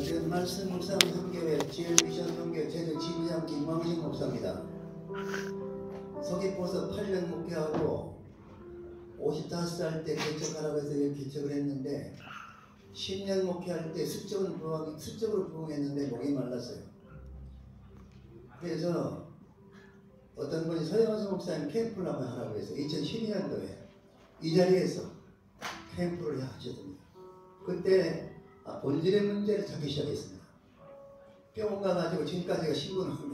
지금 말씀 묵상 선교회 지엘미션 선교회 제주 지부장 김광식 목사입니다. 서귀포에서 8년 목회하고 55살 때 개척하라고 해서 개척을 했는데 10년 목회할 때 수적으로 부흥했는데 목이 말랐어요. 그래서 어떤 분이 서영수 목사님 캠프를 한번 하라고 해서 2012년도에 이 자리에서 캠프를 하셨습니다. 그때 본질의 문제를 찾기 시작했습니다. 병원 가가지고 지금까지가 15년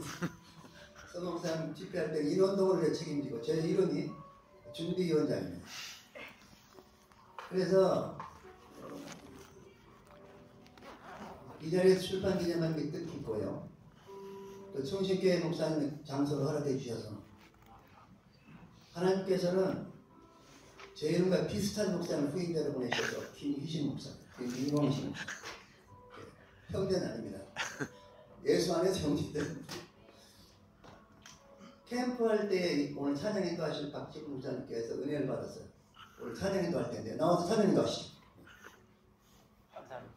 서목사님 집회할 때 인원동을 책임지고 제 이름이 준비위원장입니다. 그래서 이 자리에서 출판 기념하는 게 뜻깊고요. 또 충신교회 목사님 장소를 허락해 주셔서 하나님께서는 제 이름과 비슷한 목사님을 후임자로 보내셔서 김희신 목사, 김광식 목사. 형제는 아닙니다. 예수 안에서 형제들. 캠프할 때 오늘 찬양인도 하실 박지훈 목사님께서 은혜를 받았어요. 오늘 찬양인도 할 텐데 나와서 찬양인도 하시죠. 감사합니다.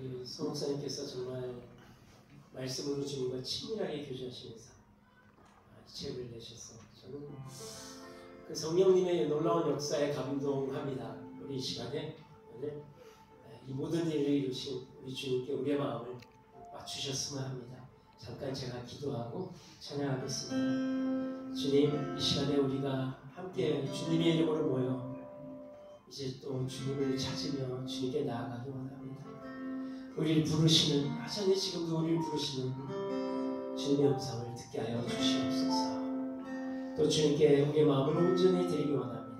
우리 서 목사님께서 정말 말씀으로 주님과 친밀하게 교제하시면서 책을 내셔서 저는 그 성령님의 놀라운 역사에 감동합니다. 우리 이 시간에 오늘 이 모든 일을 이루신 우리 주님께 우리의 마음을 맞추셨으면 합니다. 잠깐 제가 기도하고 찬양하겠습니다. 주님, 이 시간에 우리가 함께 주님의 이름으로 모여 이제 또 주님을 찾으며 주님께 나아가기 원합니다. 우리를 부르시는, 여전히 지금도 우리를 부르시는 주님의 음성을 듣게 하여 주시옵소서. 또 주님께 우리의 마음을 온전히 드리기 원합니다.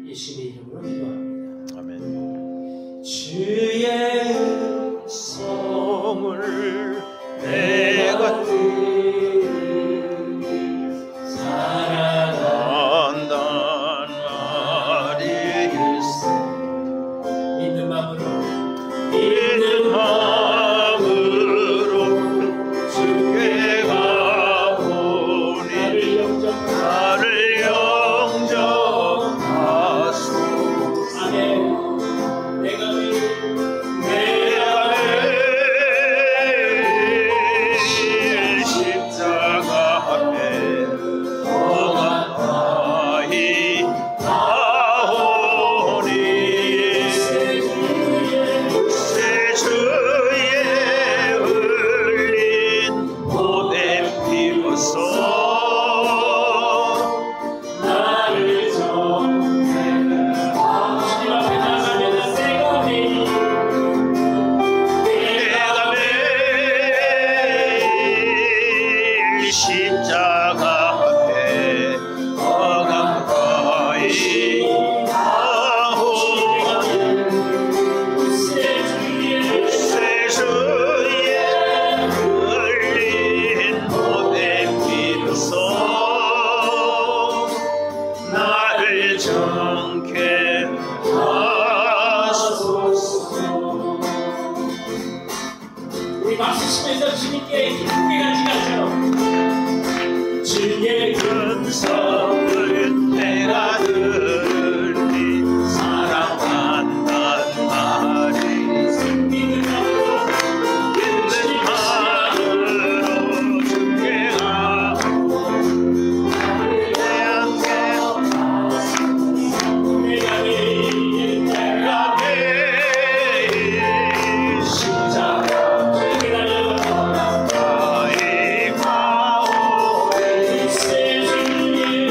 예수님의 이름으로 기도합니다. 아멘. 주의 음성을 내가 사랑한단 말일세. 믿는 마음으로 주께 가보니 나를 영접하소. 아멘. 내가 십자가 앞에 더 가까이 가오니 새 주의 흘린 보냄 피로써 나를 정죄하라. 주님 앞에 나가면 내가 매일 십자가 앞에 더 가까이 가오니 새 주의 흘린 보냄 피로써 나를 정케 하소서. 우리 박수 치면서 주님께 기쁘게 간직하죠. 주의 음성을 내가 들으니 사랑한단 말이 믿는 마음으로 주께 가고 내가 매일 십자가 주님께 달려가서 가까이 가오니 새 주의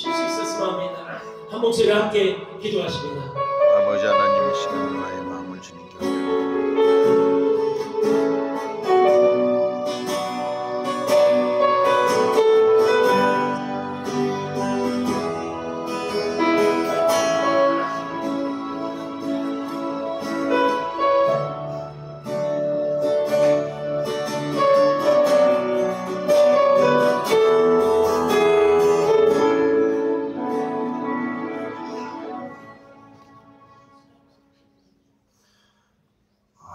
쉴 수 있었으면 합니다. 한 목소리로 함께 기도하십니다. 아버지 하나님, 이 시간을 나의 마음을 주님께 올려드립니다.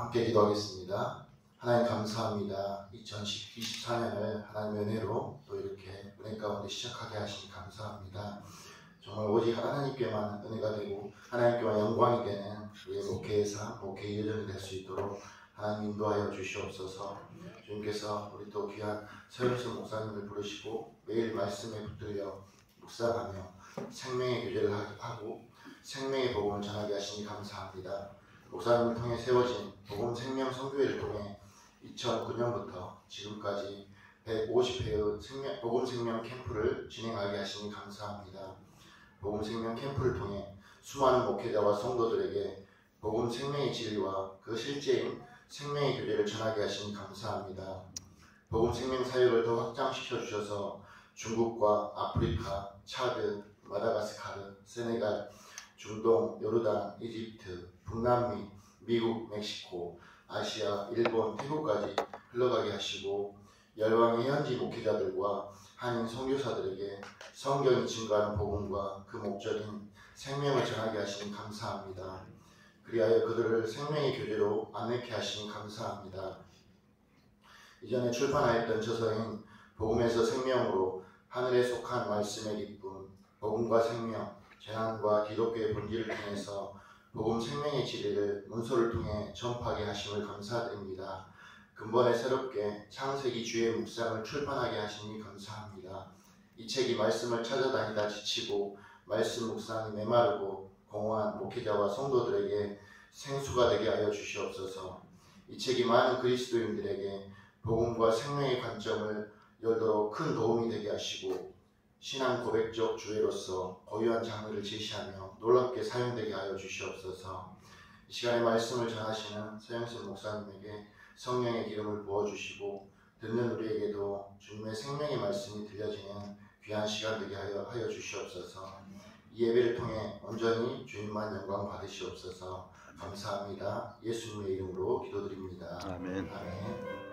함께 기도하겠습니다. 하나님 감사합니다. 2024년을 하나님의 은혜로 또 이렇게 은혜 가운데 시작하게 하시니 감사합니다. 정말 오직 하나님께만 은혜가 되고 하나님께만 영광이 되는 우리의 목회의사, 목회의 여정이 될 수 있도록 하나님 인도하여 주시옵소서. 주님께서 우리 또 귀한 서영수 목사님을 부르시고 매일 말씀에 붙들려 묵상하며 생명의 교제를 하고 생명의 복음을 전하게 하시니 감사합니다. 목사님을 통해 세워진 복음 생명 선교회를 통해 2009년부터 지금까지 150회의 복음 생명 캠프를 진행하게 하시니 감사합니다. 복음 생명 캠프를 통해 수많은 목회자와 성도들에게 복음 생명의 진리와 그 실제인 생명의 교제를 전하게 하시니 감사합니다. 복음 생명 사역을 더 확장시켜 주셔서 중국과 아프리카, 차드, 마다가스카르, 세네갈, 중동, 요르단, 이집트, 북남미, 미국, 멕시코, 아시아, 일본, 태국까지 흘러가게 하시고 열왕의 현지 목회자들과 한인 선교사들에게 성경이 증거하는 복음과 그 목적인 생명을 전하게 하시니 감사합니다. 그리하여 그들을 생명의 교제로 안내케 하시니 감사합니다. 이전에 출판하였던 저서인 복음에서 생명으로 하늘에 속한 말씀의 기쁨, 복음과 생명, 재난과 기독교의 본질을 통해서 복음 생명의 진리를 문서를 통해 전파하게 하심을 감사드립니다. 근본에 새롭게 창세기 주의 묵상을 출판하게 하시니 감사합니다. 이 책이 말씀을 찾아다니다 지치고 말씀 묵상이 메마르고 공허한 목회자와 성도들에게 생수가 되게 하여 주시옵소서. 이 책이 많은 그리스도인들에게 복음과 생명의 관점을 열도록 큰 도움이 되게 하시고 신앙 고백적 주제로서 고유한 장르를 제시하며 놀랍게 사용되게 하여 주시옵소서. 이 시간에 말씀을 전하시는 서영순 목사님에게 성령의 기름을 부어주시고 듣는 우리에게도 주님의 생명의 말씀이 들려지는 귀한 시간 되게 하여 주시옵소서. 이 예배를 통해 온전히 주님만 영광 받으시옵소서. 감사합니다. 예수님의 이름으로 기도드립니다. 아멘. 아멘.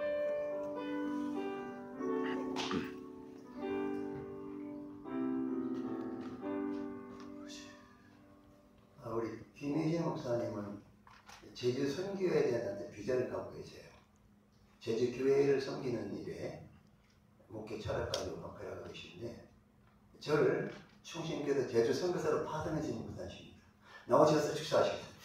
우리 김혜진 목사님은 제주 선교에 대한 비전을 갖고 계세요. 제주 교회를 섬기는 일에 목회 철학가로 목회하고 계신데 저를 충신교회 제주 선교사로 파송해 주신 분이십니다. 나오셔서 축사하시겠습니다.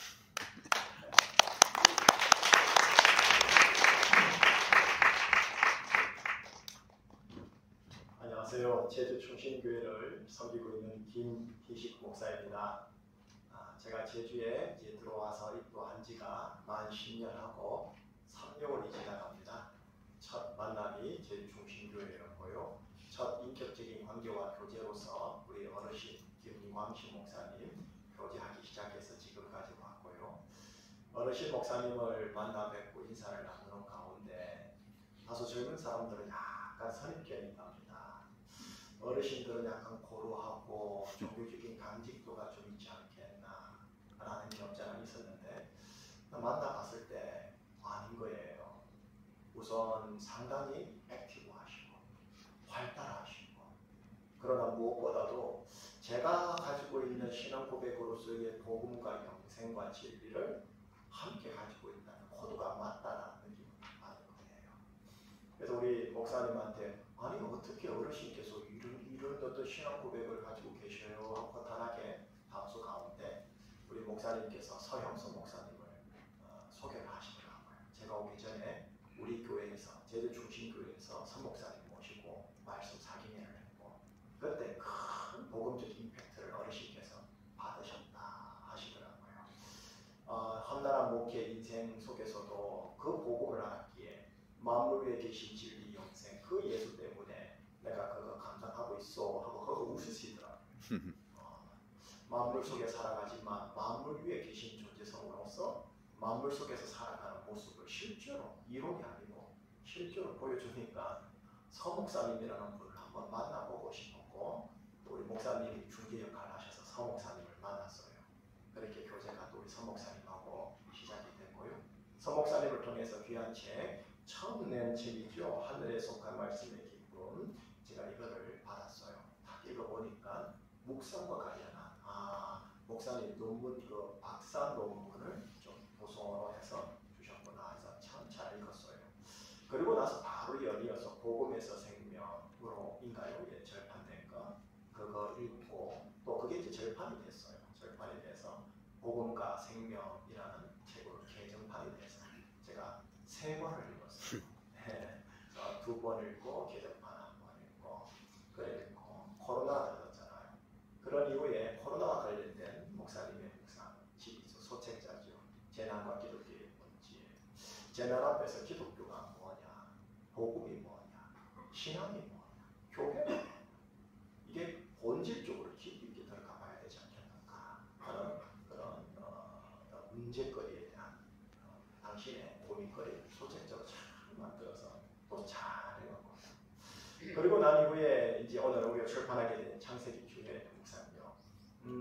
안녕하세요. 제주 충신교회를 섬기고 있는 김희식 목사입니다. 제가 제주에 이제 들어와서 입도한 지가 만 10년하고 3개월이 지나갑니다. 첫 만남이 제주 충신교회였고요. 첫 인격적인 관계와 교제로서 우리 어르신 김광신 목사님 교제하기 시작해서 지금까지 왔고요. 어르신 목사님을 만나 뵙고 인사를 나누는 가운데 다소 젊은 사람들은 약간 선입견이 납니다. 어르신들은 약간 고루하고 종교적인 강직도가 좀 있지 않겠나 라는 점자가 있었는데 만나봤을 때 아닌 거예요. 우선 상당히 액티브하시고 활달하시고 그러나 무엇보다도 제가 가지고 있는 신앙 고백으로서의 복음과 영생과 진리를 함께 가지고 있다는 코드가 맞다라는 느낌을 받은 거예요. 그래서 우리 목사님한테 아니 어떻게 어르신께서 이런 어떤 신앙 고백을 가지고 계셔요 하고 허탄하게 답수 가운데 우리 목사님께서 서형수 목사님을 소개를 하시더라고요. 제가 오기 전에 우리 교회에서 제주 중심교회에서 선 목사님 모시고 말씀 사기회를 했고 그때 큰 복음적 임팩트를 어르신께서 받으셨다 하시더라고요. 험난한 목회 인생 속에서도 그 복음을 알았기에 만물 위에 계신 진리 영생 그 예수 때문에 내가 그거 감당하고 있어 하고 그거 웃으시더라고요. 만물 속에 살아가지만 만물 위에 계신 존재성으로서 만물 속에서 살아가는 모습을 실제로 이론이 아니고 실제로 보여주니까 서 목사님이라는 분을 한번 만나보고 싶었고 또 우리 목사님이 중개 역할을 하셔서 서 목사님을 만났어요. 그렇게 교제가 또 우리 서 목사님하고 시작이 됐고요. 서 목사님을 통해서 귀한 책 처음 낸 책이죠. 하늘에 속한 말씀의 기쁨. 제가 이거를 받았어요. 딱 읽어보니까 묵상과 관련한 목사님 논문 그 박사 논문을 좀 보송으로 해서 주셨구나 해서 참 잘 읽었어요. 그리고 나서 바로 연이어서 복음에서 생명으로인가요? 예, 절판된 거 그거 읽고 또 그게 이제 절판이 됐어요. 절판이 돼서 복음과 생명이라는 책으로 개정판이 돼서 제가 3번을 읽었어요. 네, 2번 읽고 개정판 1번 읽고 그래 읽고 코로나가 터졌잖아요. 그런 이후에 코로나와 관련된 목사님의 묵상 소책자죠. 재난과 기독교의 본질. 재난 앞에서 기독교가 뭐냐, 복음이 뭐냐, 신앙이 뭐냐, 교회가 뭐냐. 이게 본질적으로 깊이 있게 들어가 봐야 되지 않겠는가 하는 그런 문제거리에 대한 당신의 고민거리를 소책적으로 잘 만들어서 또 잘 해왔고 그리고 난 이후에 이제 오늘 우리가 출판하게 된 창세기 주의 묵상요.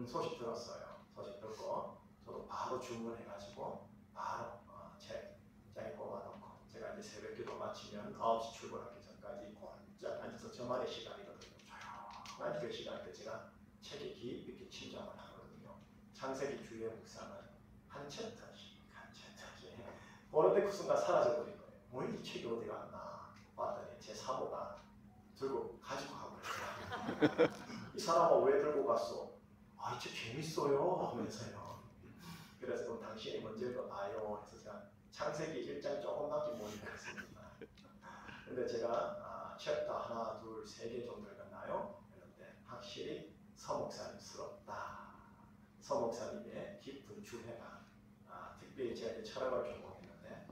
소식 들었어요. 소식 듣고 저도 바로 주문해가지고 바로 책장에 꼽아놓고 제가 이제 새벽기도 마치면 9시 출근하기 전까지 꼼짝 앉아서 저만의 시간이거든요. 조용한 그 시간 때 제가 책에 깊이 있게 침잠을 하거든요. 창세기 주의 묵상은 한 챕터씩 어느 그 순간 사라져버린 거예요. 뭐 이 책이 어디 갔나 봤더니 제 사모가 들고 가지고 가버렸어요. 이 사람은 왜 들고 갔어? 이 책 재밌어요 하면서요. 그래서 그럼 당신이 먼저 읽어봐요 해서 제가 창세기 1장 조금밖에 못 읽었습니다. 근데 제가 챕터 하나, 둘, 3개 정도 읽었나요? 그런데 확실히 서 목사님스럽다. 서 목사님의 깊은 주해가 특별히 제가 이제 철학을 전공했는데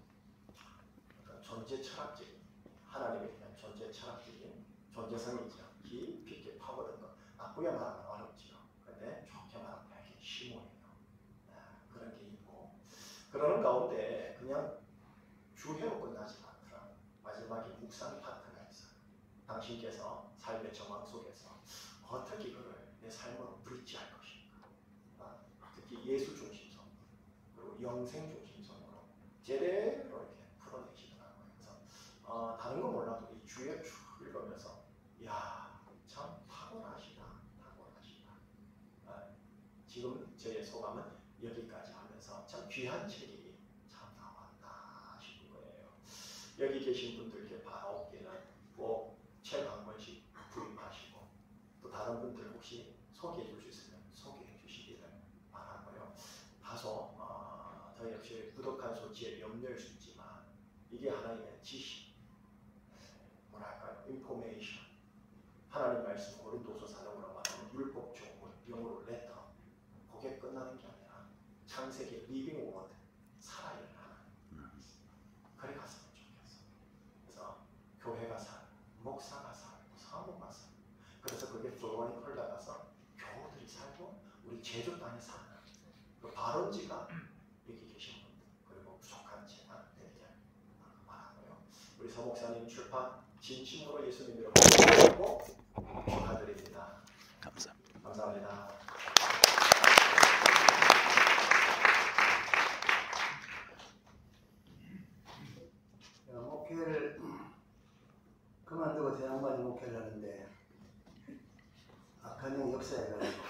존재 철학적인 하나님에 대한 존재 철학적인 존재성이죠. 깊이 있게 파고든 거. 나쁘게 말하면 어렵지요. 근데 좋게 말하면 되게 심오해요. 그런 게 있고 그러는 가운데 그냥 주해로 끝나지 않더라. 마지막에 묵상 파트가 있어요. 당신께서 삶의 정황 속에서 어떻게 그걸 내 삶으로 브릿지할 것인가. 특히 예수 중심성 그리고 영생 중심성으로 제대로 이렇게 풀어내시더라고요. 그래서 다른 건 몰라도 이 주에 쭉 읽으면서 참 탁월하시다. 지금 저의 소감은 여기까지 하면서 참 귀한 책이 참 나왔다 싶은 거예요. 여기 계신 분들께 바라옵기는 꼭 책 한 권씩 구입하시고 또 다른 분들 혹시 소개해 주실 수 있으면 소개해 주시기를 바라고요. 다소 저 역시 부족한 소치에 염려일 수 있지만 이게 하나님의 지식, 뭐랄까요, 인포메이션, 하나님 말씀 고린도서 사정으로 말하는 율법 조문, 영어로 레터. 그게 끝나는 게 아니라 창세기 리빙 워드, 살아있는 하나님. 그래 갔으면 좋겠어. 그래서 교회가 살, 목사가 살고 사모가 살고 그래서 그게 플로어에 흘러가서 교우들이 살고 우리 제주 땅에 사는 그 발원지가 여기 계신 분들 그리고 부족한 제가 이렇게 말하고요. 우리 서 목사님 출판 진심으로 예수님으로 고백하고 축하드립니다. 감사합니다. 목회를 그만두고 제 양반이 목회를 하는데 악한 영이 역사해가지고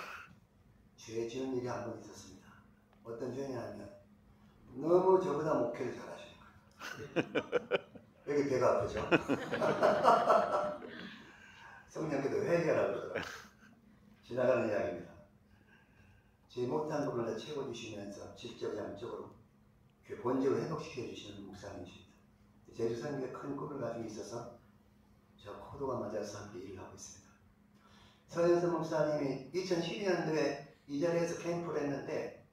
죄 지은 일이 한 번 있었습니다. 어떤 죄냐면 너무 저보다 목회를 잘하시는 거예요. 여기 배가 아프죠? 성령께도 회개하라고 그러더라고요. 지나가는 이야기입니다. 제 못한 부분을 다 채워주시면서 질적 양적으로 본질을 회복시켜주시는 목사님이십니다. 제주선교에 큰 꿈을 가지고 있어서 저 코드가 맞아서 함께 일을 하고 있습니다. 서현선 목사님이 2012년도에 이 자리에서 캠프를 했는데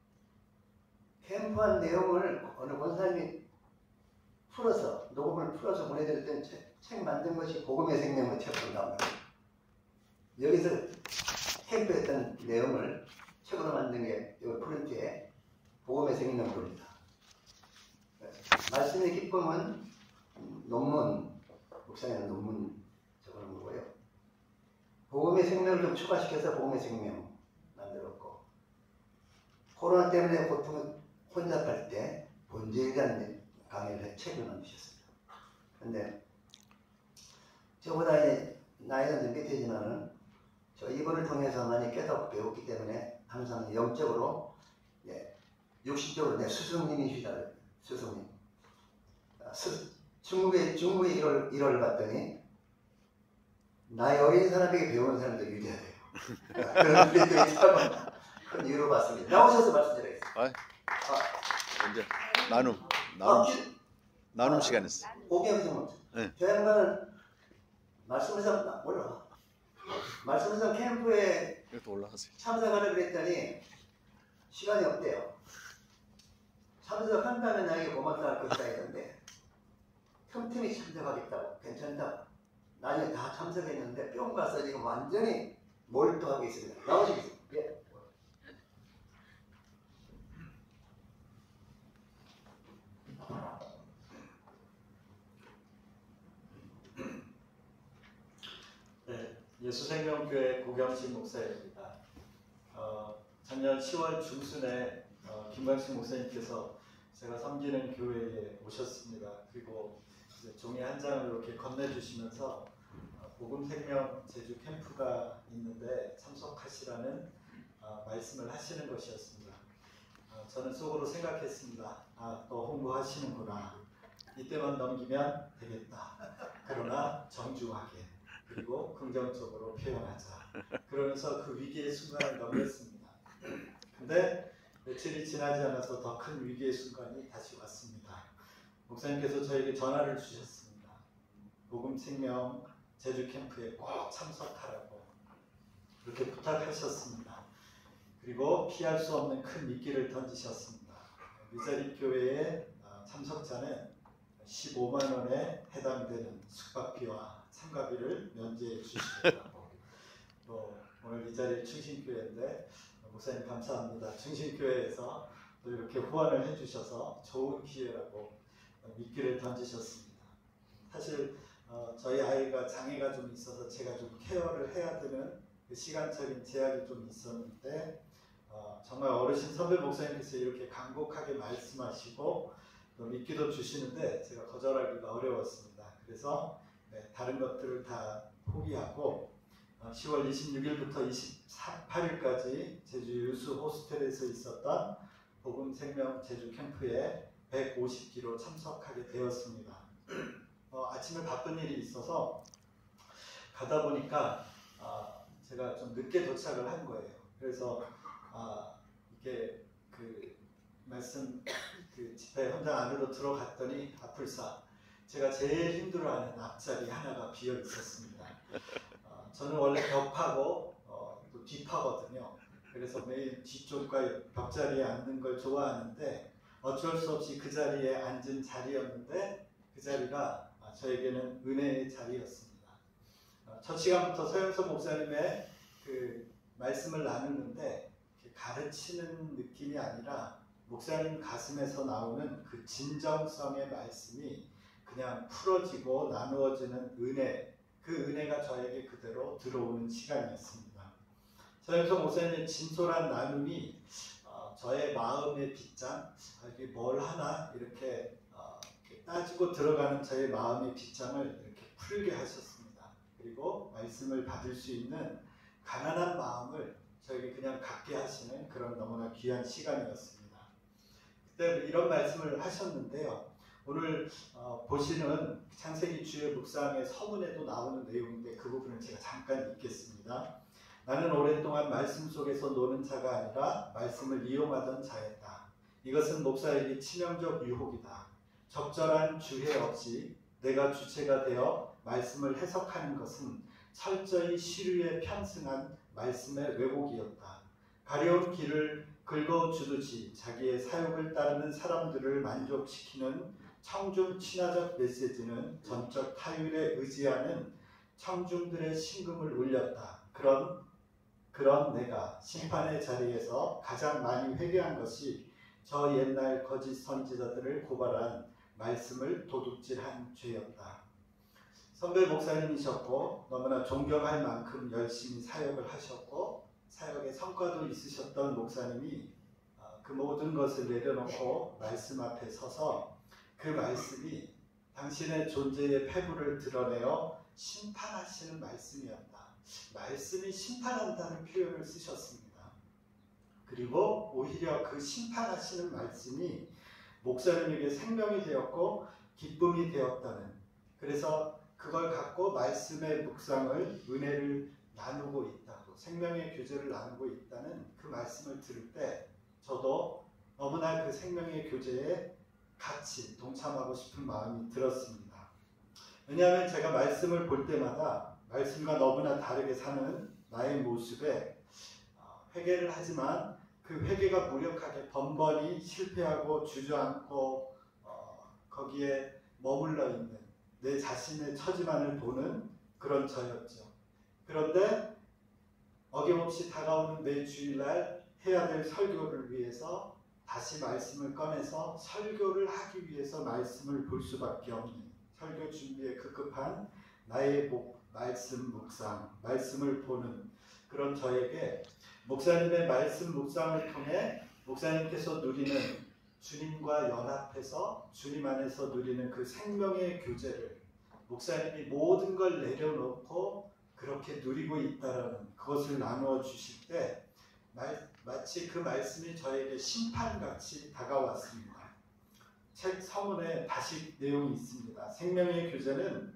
캠프한 내용을 어느 권사님이 풀어서 녹음을 풀어서 보내드릴 때 책 만든 것이 복음의 생명의 책으로 나옵니다. 여기서 캠프에 했던 내용을 책으로 만든 게 이 프린트에 복음의 생명론입니다. 말씀의 기쁨은 논문, 목사님은 논문 적어놓은 거고요. 복음의 생명을 좀 추가시켜서 복음의 생명 만들었고, 코로나 때문에 보통 혼잡할 때 본질이라는 강의를 책을 만드셨습니다. 근데 저보다 이제 나이가 좀 밑이지만은 저 이분을 통해서 많이 깨닫고 배웠기 때문에 항상 영적으로, 육신적으로 내 스승님이시다. 스승님. 중국에 일을 봤더니 나이 어린 사람에게 배우는 사람도 유대해야 돼요. 그런 분들이 참 큰 이유로 봤습니다. 나오셔서 말씀드리겠습니다. 이제 나눔 시간 있어. 오경성 네. 저 양반은 말씀에서 올라와. 말씀에서 캠프에 이것도 올라가세요. 참석하려고 그랬더니 시간이 없대요. 참석한다면 나에게 고맙다 할 것이다 했는데 틈틈이 참석하겠다고 괜찮다고 나중에 다 참석했는데 뿅 가서 지금 완전히 몰두하고 있습니다. 나오시겠습니다. 예. 네, 예수생명교회 고경식 목사입니다. 작년 10월 중순에 김광식 목사님께서 제가 섬기는 교회에 오셨습니다. 그리고 이제 종이 한 장을 이렇게 건네주시면서 복음생명 제주 캠프가 있는데 참석하시라는 말씀을 하시는 것이었습니다. 저는 속으로 생각했습니다. 또 홍보하시는구나. 이때만 넘기면 되겠다. 그러나 정중하게 그리고 긍정적으로 표현하자. 그러면서 그 위기의 순간을 넘겼습니다. 근데 며칠이 지나지 않아서 더 큰 위기의 순간이 다시 왔습니다. 목사님께서 저에게 전화를 주셨습니다. 복음생명 제주 캠프에 꼭 참석하라고 그렇게 부탁하셨습니다. 그리고 피할 수 없는 큰 미끼를 던지셨습니다. 미자립 교회의 참석자는 15만 원에 해당되는 숙박비와 참가비를 면제해 주시겠다고. 또 오늘 미자립 충신교회인데 목사님 감사합니다. 충신교회에서 또 이렇게 후원을 해주셔서 좋은 기회라고 미끼를 던지셨습니다. 사실 저희 아이가 장애가 좀 있어서 제가 좀 케어를 해야 되는 그 시간적인 제약이 좀 있었는데 정말 어르신 선배 목사님께서 이렇게 간곡하게 말씀하시고 또 미끼도 주시는데 제가 거절하기가 어려웠습니다. 그래서 다른 것들을 다 포기하고 10월 26일부터 28일까지 제주 유수 호스텔에서 있었던 복음생명 제주 캠프에 150기로 참석하게 되었습니다. 아침에 바쁜 일이 있어서 가다 보니까 제가 좀 늦게 도착을 한 거예요. 그래서 이게 그 말씀 그 집회 현장 안으로 들어갔더니 앞불사 제가 제일 힘들어하는 앞자리 하나가 비어 있었습니다. 저는 원래 벽파고 또 뒷파거든요. 그래서 매일 뒤쪽과 벽자리에 앉는 걸 좋아하는데 어쩔 수 없이 그 자리에 앉은 자리였는데 그 자리가 저에게는 은혜의 자리였습니다. 첫 시간부터 서영석 목사님의 그 말씀을 나누는데 가르치는 느낌이 아니라 목사님 가슴에서 나오는 그 진정성의 말씀이 그냥 풀어지고 나누어지는 은혜, 그 은혜가 저에게 그대로 들어오는 시간이었습니다. 서영석 목사님의 진솔한 나눔이 저의 마음의 빗장, 이게 뭘 하나 이렇게 따지고 들어가는 저의 마음의 빗장을 이렇게 풀게 하셨습니다. 그리고 말씀을 받을 수 있는 가난한 마음을 저에게 그냥 갖게 하시는 그런 너무나 귀한 시간이었습니다. 그때 이런 말씀을 하셨는데요. 오늘 보시는 창세기 주의 묵상의 서문에도 나오는 내용인데 그 부분을 제가 잠깐 읽겠습니다. 나는 오랫동안 말씀 속에서 노는 자가 아니라 말씀을 이용하던 자였다. 이것은 목사에게 치명적 유혹이다. 적절한 주해 없이 내가 주체가 되어 말씀을 해석하는 것은 철저히 시류에 편승한 말씀의 왜곡이었다. 가려운 길을 긁어주듯이 자기의 사욕을 따르는 사람들을 만족시키는 청중 친화적 메시지는 전적 타율에 의지하는 청중들의 심금을 울렸다. 그런 내가 심판의 자리에서 가장 많이 회개한 것이 저 옛날 거짓 선지자들을 고발한 말씀을 도둑질한 죄였다. 선배 목사님이셨고 너무나 존경할 만큼 열심히 사역을 하셨고 사역의 성과도 있으셨던 목사님이 그 모든 것을 내려놓고 말씀 앞에 서서 그 말씀이 당신의 존재의 패부를 드러내어 심판하시는 말씀이었다. 말씀이 심판한다는 표현을 쓰셨습니다. 그리고 오히려 그 심판하시는 말씀이 목사님에게 생명이 되었고 기쁨이 되었다는, 그래서 그걸 갖고 말씀의 묵상을, 은혜를 나누고 있다고, 생명의 교제를 나누고 있다는 그 말씀을 들을 때 저도 너무나 그 생명의 교제에 같이 동참하고 싶은 마음이 들었습니다. 왜냐하면 제가 말씀을 볼 때마다 말씀과 너무나 다르게 사는 나의 모습에 회개를 하지만 그 회개가 무력하게 번번이 실패하고 주저앉고 거기에 머물러 있는 내 자신의 처지만을 보는 그런 저였죠. 그런데 어김없이 다가오는 매 주일날 해야 될 설교를 위해서 다시 말씀을 꺼내서 설교를 하기 위해서 말씀을 볼 수밖에 없는, 설교 준비에 급급한 나의 말씀 묵상, 말씀을 보는 그런 저에게 목사님의 말씀 묵상을 통해 목사님께서 누리는 주님과 연합해서 주님 안에서 누리는 그 생명의 교제를 목사님이 모든 걸 내려놓고 그렇게 누리고 있다라는 그것을 나누어 주실 때 마치 그 말씀이 저에게 심판같이 다가왔습니다. 책 서문에 다시 내용이 있습니다. 생명의 교제는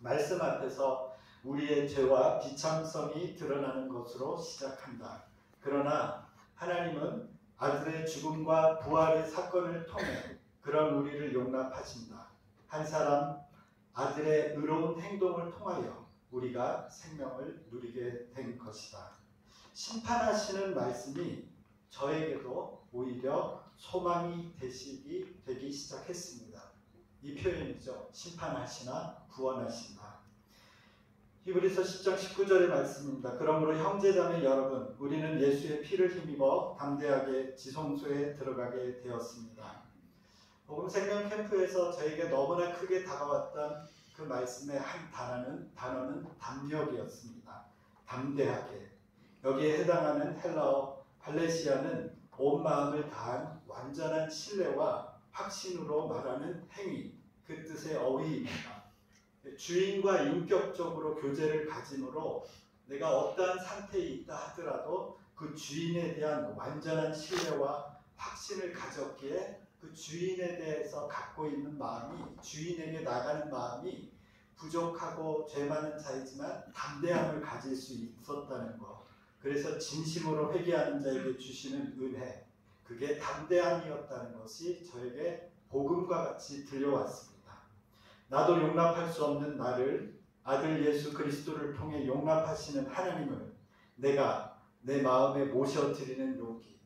말씀 앞에서 우리의 죄와 비참성이 드러나는 것으로 시작한다. 그러나 하나님은 아들의 죽음과 부활의 사건을 통해 그런 우리를 용납하신다. 한 사람 아들의 의로운 행동을 통하여 우리가 생명을 누리게 된 것이다. 심판하시는 말씀이 저에게도 오히려 소망이 되기 시작했습니다. 이 표현이죠. 심판하시나 구원하신다. 히브리서 10장 19절의 말씀입니다. 그러므로 형제자매 여러분, 우리는 예수의 피를 힘입어 담대하게 지성소에 들어가게 되었습니다. 복음 생명 캠프에서 저에게 너무나 크게 다가왔던 그 말씀의 한 단어는 담력이었습니다. 담대하게. 여기에 해당하는 헬라어 발레시아는 온 마음을 다한 완전한 신뢰와 확신으로 말하는 행위, 그 뜻의 어휘입니다. 주인과 인격적으로 교제를 가짐으로 내가 어떠한 상태에 있다 하더라도 그 주인에 대한 완전한 신뢰와 확신을 가졌기에 그 주인에 대해서 갖고 있는 마음이, 주인에게 나가는 마음이 부족하고 죄 많은 자이지만 담대함을 가질 수 있었다는 것. 그래서 진심으로 회개하는 자에게 주시는 은혜, 그게 담대함이었다는 것이 저에게 복음과 같이 들려왔습니다. 나도 용납할 수 없는 나를 아들 예수 그리스도를 통해 용납하시는 하나님을 내가 내 마음에 모셔드리는 용기,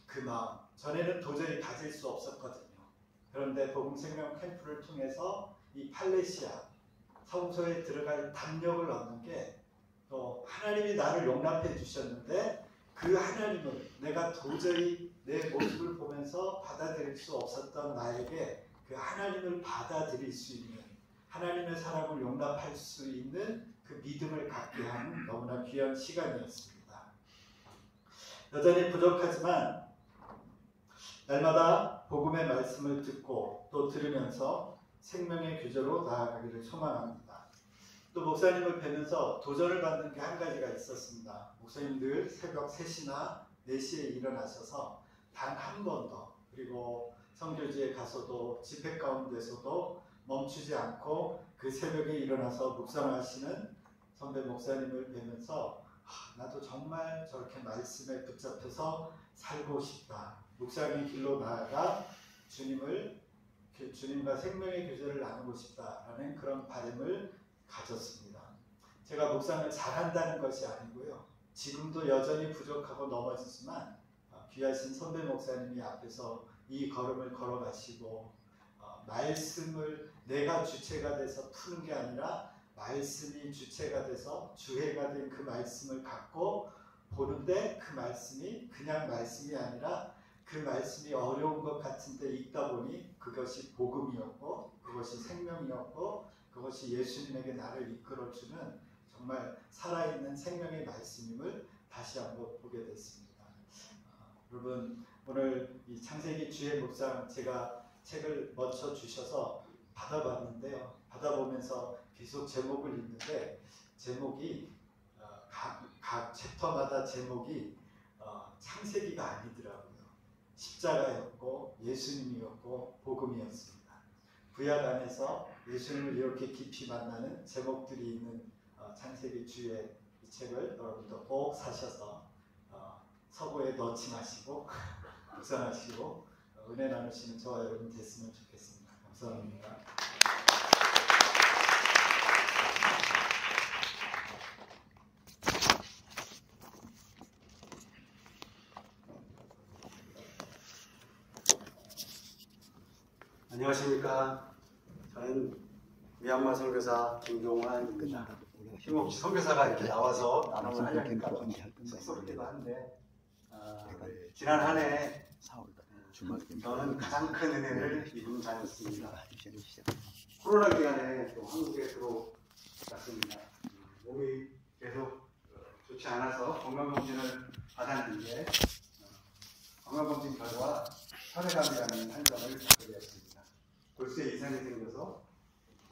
그 마음 전에는 도저히 가질 수 없었거든요. 그런데 복음 생명 캠프를 통해서 이 팔레시아 성소에 들어갈 담력을 얻는 게, 또 하나님이 나를 용납해 주셨는데 그 하나님을 내가 도저히 내 모습을 보면서 받아들일 수 없었던 나에게 그 하나님을 받아들일 수 있는, 하나님의 사랑을 용납할 수 있는 그 믿음을 갖게 하는 너무나 귀한 시간이었습니다. 여전히 부족하지만 날마다 복음의 말씀을 듣고 또 들으면서 생명의 교제로 나아가기를 소망합니다. 또 목사님을 뵈면서 도전을 받는 게 한 가지가 있었습니다. 목사님 늘 새벽 3시나 4시에 일어나셔서 단 한 번도, 그리고 선교지에 가서도 집회 가운데서도 멈추지 않고 그 새벽에 일어나서 묵상하시는 선배 목사님을 뵈면서 나도 정말 저렇게 말씀에 붙잡혀서 살고 싶다. 묵상의 길로 나아가 주님과 생명의 교제를 나누고 싶다라는 그런 바람을 가졌습니다. 제가 묵상을 잘한다는 것이 아니고요. 지금도 여전히 부족하고 넘어지지만 귀하신 선배 목사님이 앞에서 이 걸음을 걸어가시고 말씀을 내가 주체가 돼서 푸는 게 아니라 말씀이 주체가 돼서 주체가 된 그 말씀을 갖고 보는데 그 말씀이 그냥 말씀이 아니라 그 말씀이 어려운 것 같은데 읽다 보니 그것이 복음이었고 그것이 생명이었고 그것이 예수님에게 나를 이끌어주는 정말 살아있는 생명의 말씀임을 다시 한번 보게 됐습니다. 여러분 오늘 이 창세기 주의 묵상 제가 책을 먼저 주셔서 받아봤는데요. 받아보면서 계속 제목을 읽는데 제목이 각 챕터마다 제목이 창세기가 아니더라고요. 십자가였고 예수님이었고 복음이었습니다. 구약 안에서 예수님을 이렇게 깊이 만나는 제목들이 있는 창세기 주의 이 책을 여러분도 꼭 사셔서 서고에 넣지 마시고 묵상하시고 은혜 나누시는 저와 여러분 됐으면 좋겠습니다. 감사합니다. 안녕하십니까. 저는 미얀마 선교사 김동환 힘없이 선교사가 이렇게 나와서 나눔을 하려니까 쑥스럽기도 한데 지난 한 해 저는 가장 큰 은혜를 입은 자였습니다. 코로나 기간에 또 한국에 들어왔습니다. 몸이 계속 좋지 않아서 건강검진을 받았는데 건강검진 결과 혈액암이라는 판정을 받게 되었습니다. 골수에 이상이 생겨서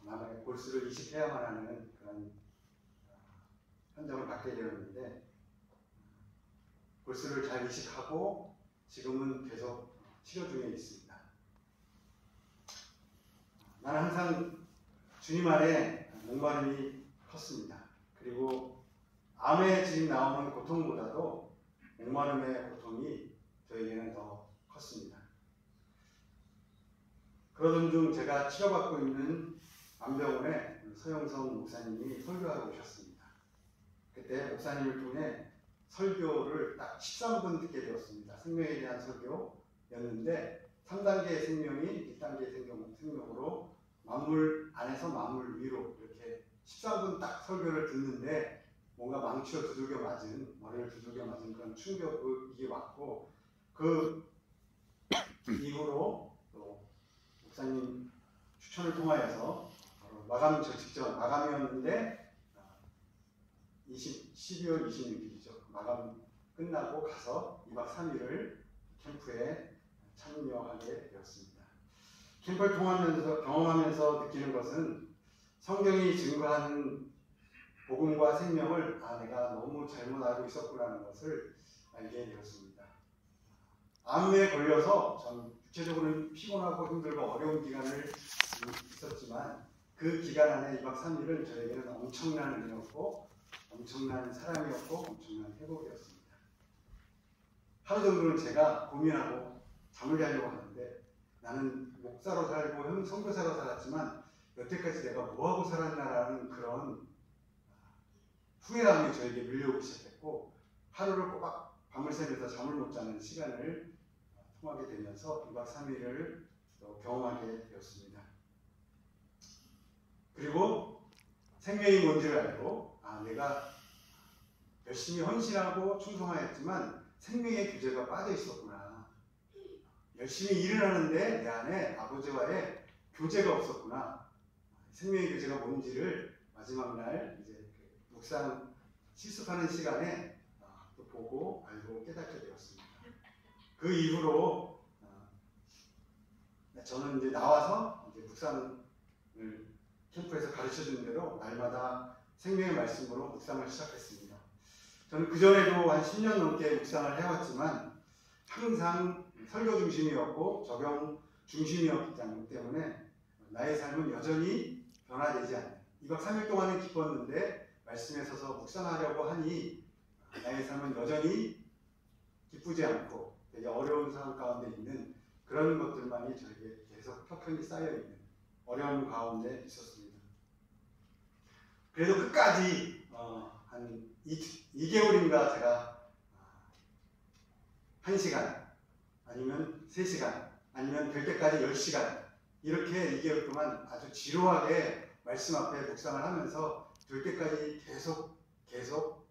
나중에 골수를 이식해야만 하는 그런 판정을 받게 되었는데 골수를 잘 이식하고 지금은 계속 치료 중에 있습니다. 나는 항상 주님 안에 목마름이 컸습니다. 그리고 암에 지금 나오는 고통보다도 목마름의 고통이 저에게는 더 컸습니다. 그러던 중 제가 치료받고 있는 안병원에 서영성 목사님이 설교하러 오셨습니다. 그때 목사님을 통해 설교를 딱 13분 듣게 되었습니다. 생명에 대한 설교였는데 3단계의 생명이 1단계의 생명으로 만물 안에서 만물 위로 이렇게 13분 딱 설교를 듣는데 뭔가 망치로 두들겨 맞은, 머리를 두들겨 맞은 그런 충격이 왔고 그 이후로 또 목사님 추천을 통하여서 마감 직전 마감이었는데 12월 26일이죠. 마감 끝나고 가서 2박 3일을 캠프에 참여하게 되었습니다. 캠프를 경험하면서 느끼는 것은 성경이 증거하는 복음과 생명을 내가 너무 잘못 알고 있었구나는 것을 알게 되었습니다. 암에 걸려서 전 육체적으로는 피곤하고 힘들고 어려운 기간을 있었지만 그 기간 안에 2박 3일은 저에게는 엄청난 은혜였고 엄청난 사랑이었고 엄청난 회복이었습니다. 하루 정도는 제가 고민하고 잠을 자려고 하는데 나는 목사로 살고 선교사로 살았지만 여태까지 내가 뭐하고 살았나라는 그런 후회감이 저에게 밀려오기 시작했고 하루를 꼬박 밤을 새면서 잠을 못 자는 시간을 통하게 되면서 2박 3일을 경험하게 되었습니다. 그리고 생명이 뭔지를 알고 내가 열심히 헌신하고 충성하였지만 생명의 규제가 빠져 있었구나. 열심히 일을 하는데 내 안에 아버지와의 교제가 없었구나. 생명의 교제가 뭔지를 마지막 날 이제 묵상 실습하는 시간에 또 보고 알고 깨닫게 되었습니다. 그 이후로 저는 이제 나와서 이제 묵상을 캠프에서 가르쳐 주는 대로 날마다 생명의 말씀으로 묵상을 시작했습니다. 저는 그전에도 한 10년 넘게 묵상을 해왔지만 항상 설교 중심이었고 적용 중심이었기 때문에 나의 삶은 여전히 변화되지 않는 2박 3일 동안은 기뻤는데 말씀에 서서 묵상하려고 하니 나의 삶은 여전히 기쁘지 않고 되게 어려운 상황 가운데 있는 그런 것들만이 저에게 계속 켜켜이 쌓여있는 어려운 가운데 있었습니다. 그래도 끝까지 한 2개월인가 제가 1시간 아니면 3시간 아니면 될 때까지 10시간 이렇게 2개월 동안 아주 지루하게 말씀 앞에 묵상을 하면서 될 때까지 계속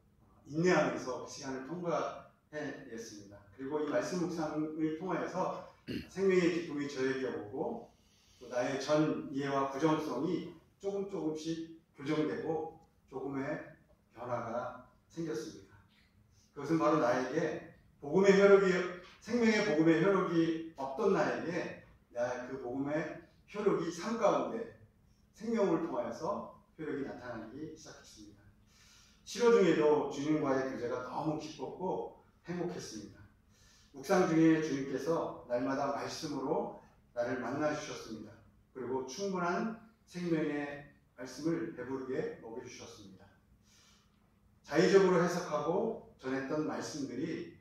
인내하면서 그 시간을 통과해냈습니다. 그리고 이 말씀 묵상을 통하여서 생명의 기쁨이 저에게 오고 또 나의 전 이해와 부정성이 조금씩 교정되고 조금의 변화가 생겼습니다. 그것은 바로 나에게 복음의 효력이, 생명의 복음의 효력이 없던 나에게 그 복음의 효력이 삶 가운데 생명을 통하여서 효력이 나타나기 시작했습니다. 치료 중에도 주님과의 교제가 너무 기뻤고 행복했습니다. 묵상 중에 주님께서 날마다 말씀으로 나를 만나주셨습니다. 그리고 충분한 생명의 말씀을 배부르게 먹여주셨습니다. 자의적으로 해석하고 전했던 말씀들이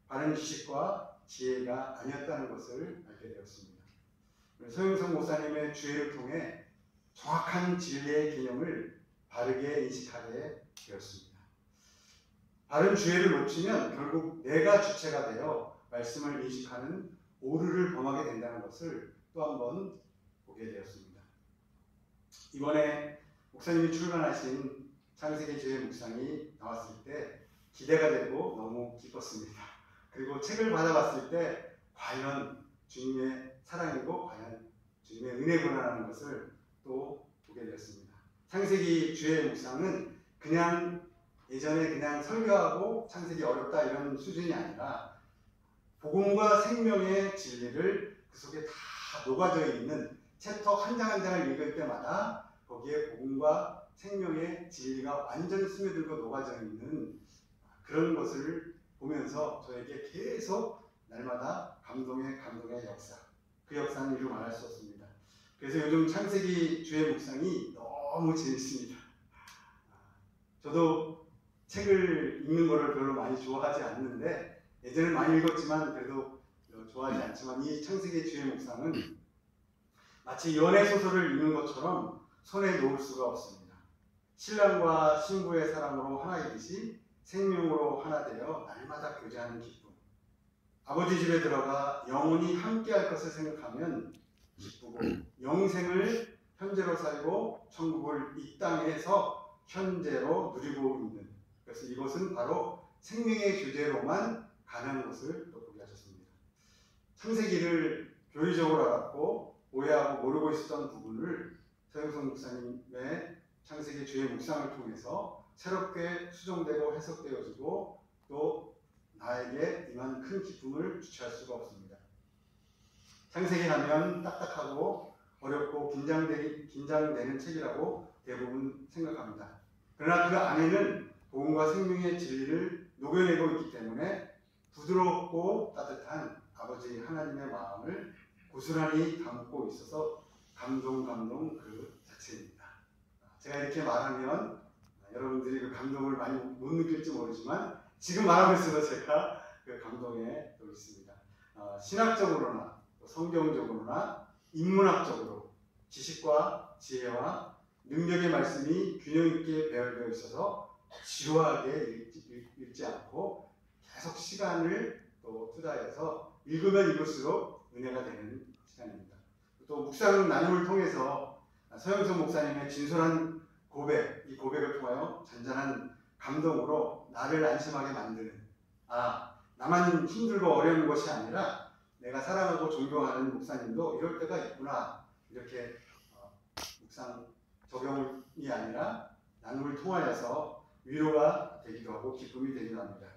바른 지식과 지혜가 아니었다는 것을 알게 되었습니다. 서영석 목사님의 주의를 통해 정확한 진리의 개념을 바르게 인식하게 되었습니다. 바른 주의를 놓치면 결국 내가 주체가 되어 말씀을 인식하는 오류를 범하게 된다는 것을 또 한 번 보게 되었습니다. 이번에 목사님이 출간하신 창세기 주의 묵상이 나왔을 때 기대가 되고 너무 기뻤습니다. 그리고 책을 받아봤을 때 과연 주님의 사랑이고 과연 주님의 은혜구나라는 것을 또 보게 되었습니다. 창세기 주의 묵상은 그냥 예전에 그냥 설교하고 창세기 어렵다 이런 수준이 아니라 복음과 생명의 진리를 그 속에 다 녹아져 있는 챕터 한 장 한 장을 읽을 때마다 거기에 복음과 생명의 진리가 완전히 스며들고 녹아져 있는 그런 것을 보면서 저에게 계속 날마다 감동의 역사, 그 역사는 이루 말할 수 없습니다. 그래서 요즘 창세기 주의 묵상이 너무 재밌습니다. 저도 책을 읽는 것을 별로 많이 좋아하지 않는데 예전에 많이 읽었지만 그래도 좋아하지 않지만 이 창세기 주의 묵상은 마치 연애 소설을 읽는 것처럼 손에 놓을 수가 없습니다. 신랑과 신부의 사랑으로 하나이듯이 생명으로 하나 되어 날마다 교제하는 기쁨. 아버지 집에 들어가 영원히 함께할 것을 생각하면 기쁘고 영생을 현재로 살고 천국을 이 땅에서 현재로 누리고 있는, 그래서 이것은 바로 생명의 교제로만 가능한 것을 또 보게 하셨습니다. 창세기를 교리적으로 알았고 오해하고 모르고 있었던 부분을 서영석 목사님의 창세기 주의 묵상을 통해서 새롭게 수정되고 해석되어지고 또 나에게 이만 큰 기쁨을 주체할 수가 없습니다. 창세기 하면 딱딱하고 어렵고 긴장되는 책이라고 대부분 생각합니다. 그러나 그 안에는 복음과 생명의 진리를 녹여내고 있기 때문에 부드럽고 따뜻한 아버지 하나님의 마음을 고스란히 담고 있어서 감동 그 자체입니다. 제가 이렇게 말하면 여러분들이 그 감동을 많이 못 느낄지 모르지만 지금 말하고 있어도 제가 그 감동에 또 있습니다. 신학적으로나 성경적으로나 인문학적으로 지식과 지혜와 능력의 말씀이 균형 있게 배열되어 있어서 지루하게 읽지 않고 계속 시간을 또 투자해서 읽으면 읽을수록 은혜가 되는 시간입니다. 또 묵상 나눔을 통해서 서영석 목사님의 진솔한 고백, 이 고백을 통하여 잔잔한 감동으로 나를 안심하게 만드는, 나만 힘들고 어려운 것이 아니라 내가 사랑하고 존경하는 목사님도 이럴 때가 있구나, 이렇게 묵상 적용이 아니라 나눔을 통하여서 위로가 되기도 하고 기쁨이 되기도 합니다.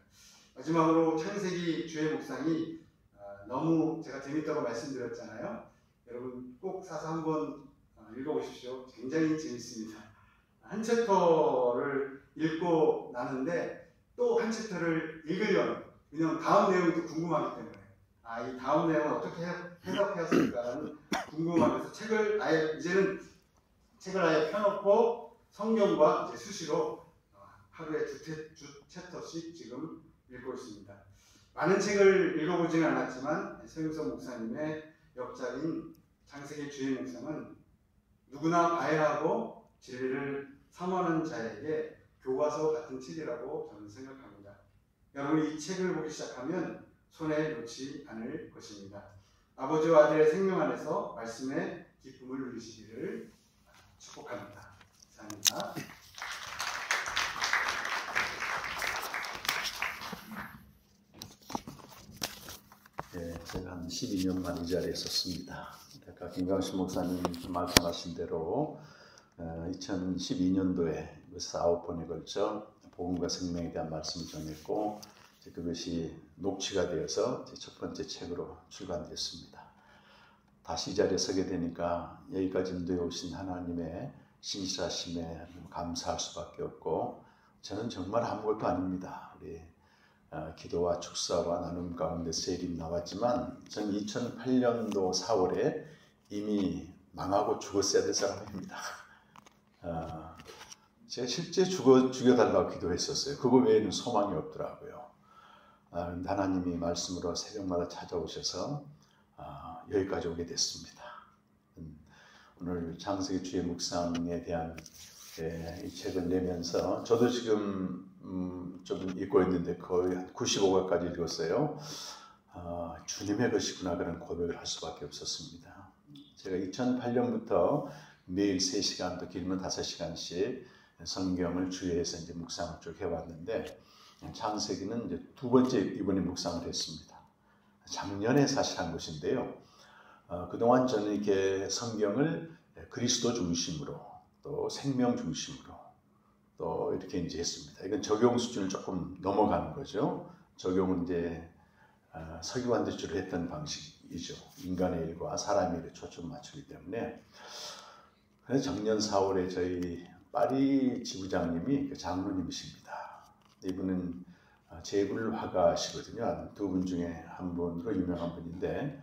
마지막으로 창세기 주의 묵상이 너무 제가 재밌다고 말씀드렸잖아요. 여러분 꼭 사서 한번 읽어보십시오. 굉장히 재밌습니다. 한 챕터를 읽고 나는데 또 한 챕터를 읽으려면, 왜냐하면 다음 내용이 또 궁금하기 때문에 이 다음 내용을 어떻게 해석하였을까라는 궁금하면서 이제는 책을 아예 펴놓고 성경과 이제 수시로 하루에 두 챕터씩 지금 읽고 있습니다. 많은 책을 읽어보지는 않았지만 서영석 목사님의 역작인 창세기 주의 묵상은 누구나 봐야 하고 진리를 사모하는 자에게 교과서 같은 책이라고 저는 생각합니다. 여러분 이 책을 보기 시작하면 손에 놓지 않을 것입니다. 아버지와 아들의 생명 안에서 말씀의 기쁨을 누리시기를 축복합니다. 감사합니다. 제가 한 12년만 이 자리에 있었습니다. 아까 김광식 목사님 말씀하신 대로 2012년도에 9번에 걸쳐 복음과 생명에 대한 말씀을 전했고 그것이 녹취가 되어서 제 첫 번째 책으로 출간됐습니다. 다시 이 자리에 서게 되니까 여기까지 인도해 오신 하나님의 신실하심에 감사할 수밖에 없고 저는 정말 아무것도 아닙니다. 우리 기도와 축사와 나눔 가운데 세일이 나왔지만 저는 2008년도 4월에 이미 망하고 죽었어야 될 사람입니다. 제가 실제 죽여달라고 기도했었어요. 그거 외에는 소망이 없더라고요. 하나님이 말씀으로 새벽마다 찾아오셔서 여기까지 오게 됐습니다. 오늘 창세기 주의 묵상에 대한 이 책을 내면서 저도 지금 좀 읽고 있는데 거의 한 95과까지 읽었어요. 주님의 것이구나 그런 고백을 할 수밖에 없었습니다. 제가 2008년부터 매일 3시간 또 길면 5시간씩 성경을 주의해서 이제 묵상을 쭉 해왔는데 창세기는 이제 두 번째 이번에 묵상을 했습니다. 작년에 사실 한 것인데요. 그동안 저는 이렇게 성경을 그리스도 중심으로 또 생명 중심으로 또 이렇게 이제 했습니다. 이건 적용 수준을 조금 넘어가는 거죠. 적용은 이제 서기관들 주로 했던 방식이죠. 인간의 일과 사람의 일에 초점 맞추기 때문에. 그래서 작년 4월에 저희 파리 지부장님이 그 장로님이십니다. 이분은 제불 화가시거든요. 두 분 중에 한 분으로 유명한 분인데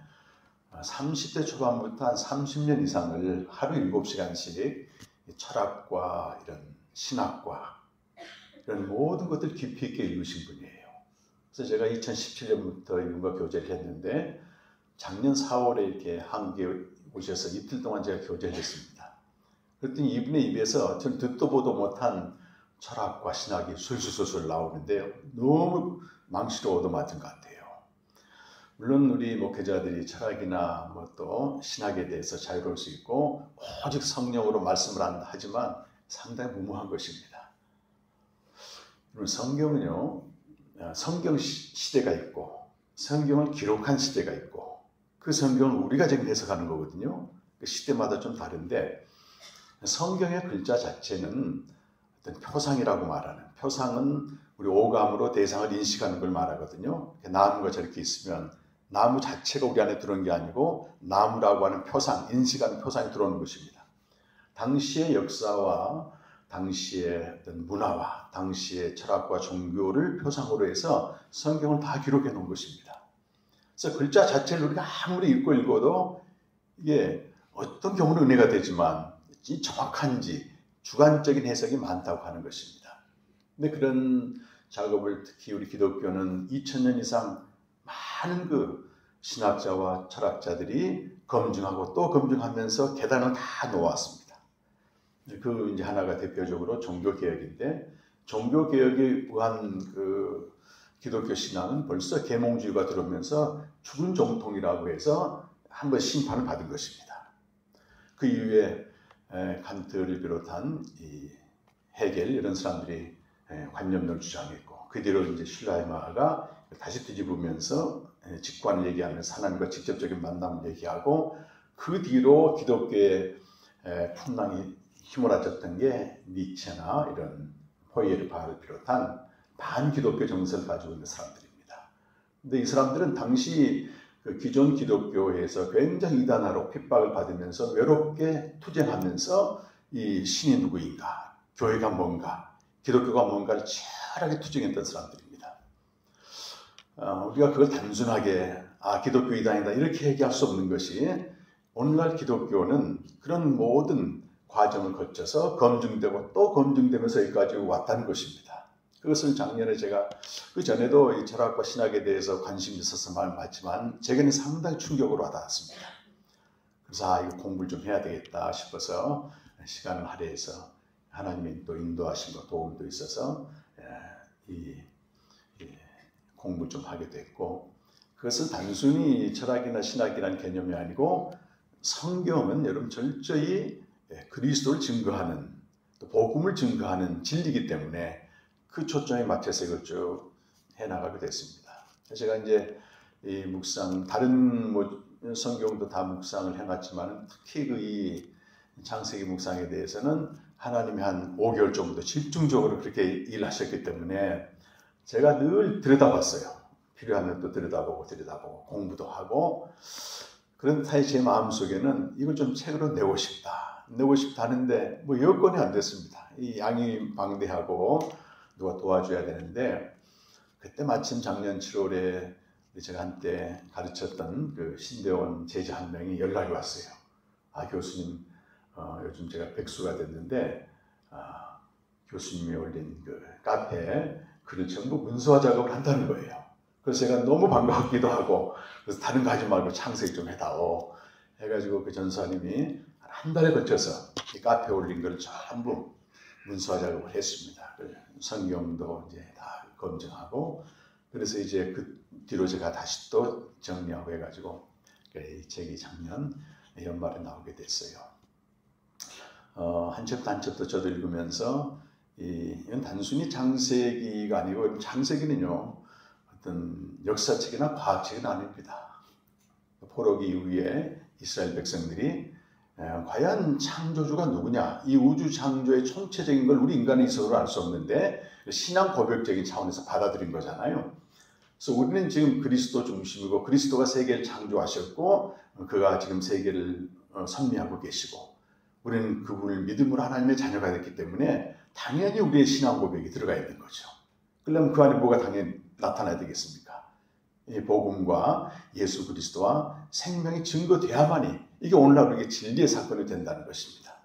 30대 초반부터 한 30년 이상을 하루 7시간씩 철학과 이런 신학과 이런 모든 것들 깊이 있게 읽으신 분이에요. 그래서 제가 2017년부터 이분과 교제를 했는데 작년 4월에 이렇게 한국에 오셔서 이틀 동안 제가 교제를 했습니다. 그랬더니 이분의 입에서 저는 듣도 보도 못한 철학과 신학이 술술술술 나오는데 너무 망치로 얻어맞은 것 같아요. 물론 우리 목회자들이 철학이나 뭐 또 신학에 대해서 자유로울 수 있고 오직 성령으로 말씀을 한다 하지만 상당히 무모한 것입니다. 성경은요, 성경 시대가 있고 성경을 기록한 시대가 있고 그 성경을 우리가 지금 해석하는 거거든요. 그 시대마다 좀 다른데 성경의 글자 자체는 어떤 표상이라고 말하는, 표상은 우리 오감으로 대상을 인식하는 걸 말하거든요. 나무가 저렇게 있으면 나무 자체가 우리 안에 들어온 게 아니고 나무라고 하는 표상, 인식하는 표상이 들어오는 것입니다. 당시의 역사와 당시의 어떤 문화와 당시의 철학과 종교를 표상으로 해서 성경을 다 기록해 놓은 것입니다. 그래서 글자 자체를 우리가 아무리 읽어도 이게 어떤 경우는 은혜가 되지만 이 정확한지 주관적인 해석이 많다고 하는 것입니다. 근데 그런 작업을 특히 우리 기독교는 2000년 이상 많은 그 신학자와 철학자들이 검증하고 또 검증하면서 계단을 다 놓았습니다. 그 이제 하나가 대표적으로 종교개혁인데 종교개혁에 의한 그 기독교 신앙은 벌써 계몽주의가 들어오면서 죽은 정통이라고 해서 한번 심판을 받은 것입니다. 그 이후에 칸트를 비롯한 이 헤겔 이런 사람들이 관념론을 주장했고 그 뒤로 이제 슐라이마가 다시 뒤집으면서 직관을 얘기하면서 하나님과 직접적인 만남을 얘기하고 그 뒤로 기독교의 풍랑이 휘몰아쳤던 게 니체나 이런 포이에르바를 비롯한 반기독교 정서를 가지고 있는 사람들입니다. 근데 이 사람들은 당시 그 기존 기독교에서 굉장히 이단화로 핍박을 받으면서 외롭게 투쟁하면서 이 신이 누구인가, 교회가 뭔가, 기독교가 뭔가를 치열하게 투쟁했던 사람들입니다. 우리가 그걸 단순하게 기독교 이단이다 이렇게 얘기할 수 없는 것이 오늘날 기독교는 그런 모든 과정을 거쳐서 검증되고 또 검증되면서 여기까지 왔다는 것입니다. 그것을 작년에 제가 그 전에도 이 철학과 신학에 대해서 관심이 있어서 말 맞지만 제게는 상당히 충격으로 와닿았습니다. 그래서 이거 공부를 좀 해야 되겠다 싶어서 시간을 할애해서 하나님의 또 인도하심과 도움도 있어서 이 공부를 좀 하게 됐고 그것은 단순히 철학이나 신학이라는 개념이 아니고 성경은 여러분 철저히 그리스도를 증거하는 또 복음을 증거하는 진리이기 때문에 그 초점에 맞춰서 이걸 쭉 해나가게 됐습니다. 제가 이제 이 묵상 다른 뭐 성경도 다 묵상을 해놨지만 특히 그 이 창세기 묵상에 대해서는 하나님이 한 5개월 정도 집중적으로 그렇게 일하셨기 때문에 제가 늘 들여다봤어요. 필요하면 또 들여다보고 공부도 하고 그런 타입 제 마음속에는 이걸 좀 책으로 내고 싶다 하는데 뭐 여건이 안 됐습니다. 이 양이 방대하고 누가 도와줘야 되는데 그때 마침 작년 7월에 제가 한때 가르쳤던 그 신대원 제자 한 명이 연락이 왔어요. 아 교수님 요즘 제가 백수가 됐는데 교수님이 올린 그 카페에 글을 전부 문서화 작업을 한다는 거예요. 그래서 제가 너무 반가웠기도 하고 그래서 다른 거 하지 말고 창세기 좀 해다오 해가지고 그 전사님이 한 달에 걸쳐서 이 카페에 올린 걸 전부 문서화 작업을 했습니다. 성경도 이제 다 검증하고 그래서 이제 그 뒤로 제가 다시 또 정리하고 해가지고 이 책이 작년 연말에 나오게 됐어요. 한 챕터 한 챕터 저도 읽으면서 이건 단순히 창세기가 아니고 창세기는요 어떤 역사책이나 과학책은 아닙니다. 포로기 이후에 이스라엘 백성들이 과연 창조주가 누구냐 이 우주 창조의 총체적인 걸 우리 인간의 이성으로 알 수 없는데 신앙 고백적인 차원에서 받아들인 거잖아요. 그래서 우리는 지금 그리스도 중심이고 그리스도가 세계를 창조하셨고 그가 지금 세계를 섭리하고 계시고 우리는 그분을 믿음으로 하나님의 자녀가 됐기 때문에 당연히 우리의 신앙 고백이 들어가 있는 거죠. 그러면 그 안에 뭐가 당연히 나타나야 되겠습니까? 이 복음과 예수 그리스도와 생명이 증거돼야만이 이게 오늘날 우리에게 진리의 사건이 된다는 것입니다.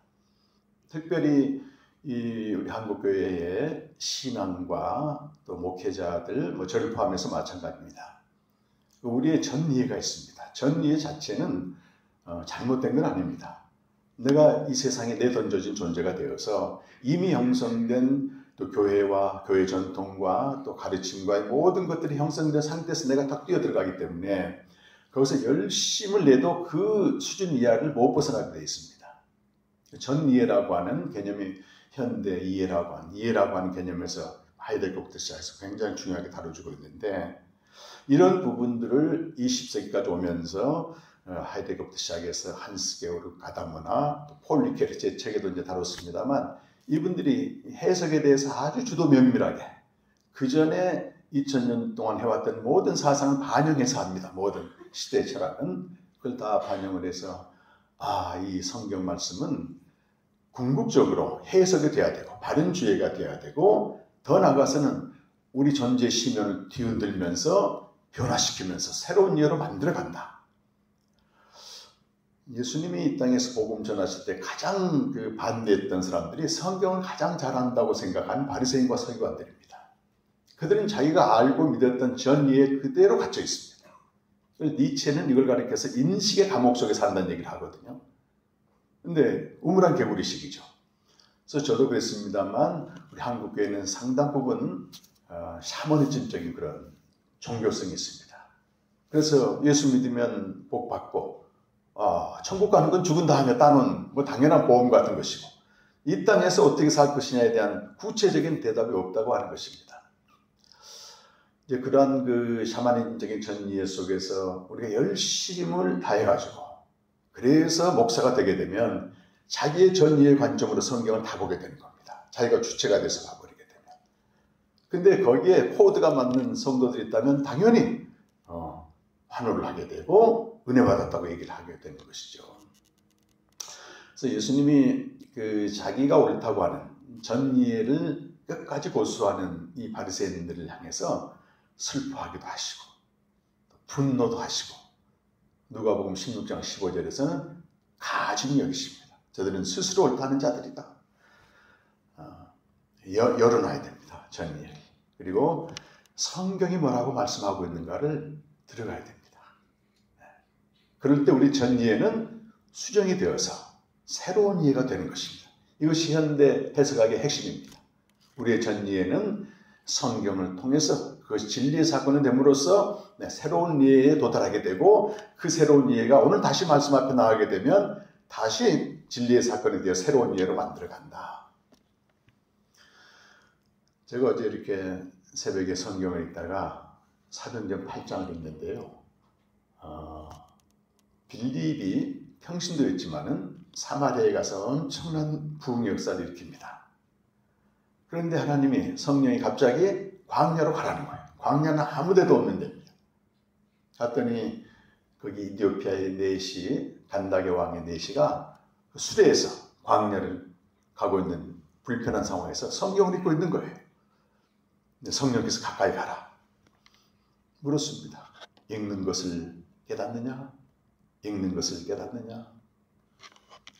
특별히 우리 한국교회의 신앙과 또 목회자들, 뭐 저를 포함해서 마찬가지입니다. 우리의 전이해가 있습니다. 전이해 자체는 잘못된 건 아닙니다. 내가 이 세상에 내던져진 존재가 되어서 이미 형성된 또 교회와 교회 전통과 또 가르침과의 모든 것들이 형성된 상태에서 내가 딱 뛰어들어가기 때문에 거기서 열심을 내도 그 수준 이하를 못 벗어나게 되어 있습니다. 전이해라고 하는 개념이 현대 이해라고 하는 개념에서 하이데거부터 시작해서 굉장히 중요하게 다뤄주고 있는데 이런 부분들을 20세기까지 오면서 하이데거부터 시작해서 한스 게오르 가다머나 폴 리케르 제 책에도 이제 다뤘습니다만 이분들이 해석에 대해서 아주 주도 면밀하게 그 전에 2000년 동안 해왔던 모든 사상을 반영해서 합니다. 모든 시대 철학은 그걸 다 반영을 해서 이 성경 말씀은 궁극적으로 해석이 돼야 되고 바른 주의가 돼야 되고 더 나아가서는 우리 존재의 심연을 뒤흔들면서 변화시키면서 새로운 이해로 만들어간다. 예수님이 이 땅에서 복음 전하실 때 가장 반대했던 사람들이 성경을 가장 잘한다고 생각한 바리새인과 서기관들입니다. 그들은 자기가 알고 믿었던 전이에 그대로 갇혀 있습니다. 니체는 이걸 가리켜서 인식의 감옥 속에 산다는 얘기를 하거든요. 근데 우물안 개구리식이죠. 그래서 저도 그랬습니다만 우리 한국교회는 상당 부분 샤머니즘적인 그런 종교성이 있습니다. 그래서 예수 믿으면 복 받고 천국 가는 건 죽은 다음에 따는 뭐 당연한 보험 같은 것이고 이 땅에서 어떻게 살 것이냐에 대한 구체적인 대답이 없다고 하는 것입니다. 이제 그러한 그 샤머니즘적인 전이해 속에서 우리가 열심을 다해가지고 그래서 목사가 되게 되면 자기의 전이해 관점으로 성경을 다 보게 되는 겁니다. 자기가 주체가 돼서 봐버리게 되면. 근데 거기에 코드가 맞는 성도들이 있다면 당연히 환호를 하게 되고 은혜 받았다고 얘기를 하게 되는 것이죠. 그래서 예수님이 자기가 옳다고 하는 전이해를 끝까지 고수하는 이 바리새인들을 향해서 슬퍼하기도 하시고 분노도 하시고 누가복음 16장 15절에서는 가증히 여기십니다. 저들은 스스로 옳다는 자들이다. 열어놔야 됩니다. 전이해를. 그리고 성경이 뭐라고 말씀하고 있는가를 들어가야 됩니다. 그럴 때 우리 전이해는 수정이 되어서 새로운 이해가 되는 것입니다. 이것이 현대 해석학의 핵심입니다. 우리의 전이해는 성경을 통해서 그것이 진리의 사건이 됨으로써 새로운 이해에 도달하게 되고 그 새로운 이해가 오늘 다시 말씀 앞에 나가게 되면 다시 진리의 사건이 되어 새로운 이해로 만들어간다. 제가 어제 이렇게 새벽에 성경을 읽다가 사도행전 8장을 읽는데요. 빌립이 평신도였지만은 사마리아에 가서 엄청난 부흥 역사를 일으킵니다. 그런데 하나님이 성령이 갑자기 광야로 가라는 거예요. 광야는 아무 데도 없는 데입니다. 갔더니 거기 이디오피아의 네시, 간다게 왕의 네시가 수레에서 광야를 가고 있는 불편한 상황에서 성경을 읽고 있는 거예요. 근데 성령께서 가까이 가라 물었습니다. 읽는 것을 깨닫느냐? 읽는 것을 깨닫느냐?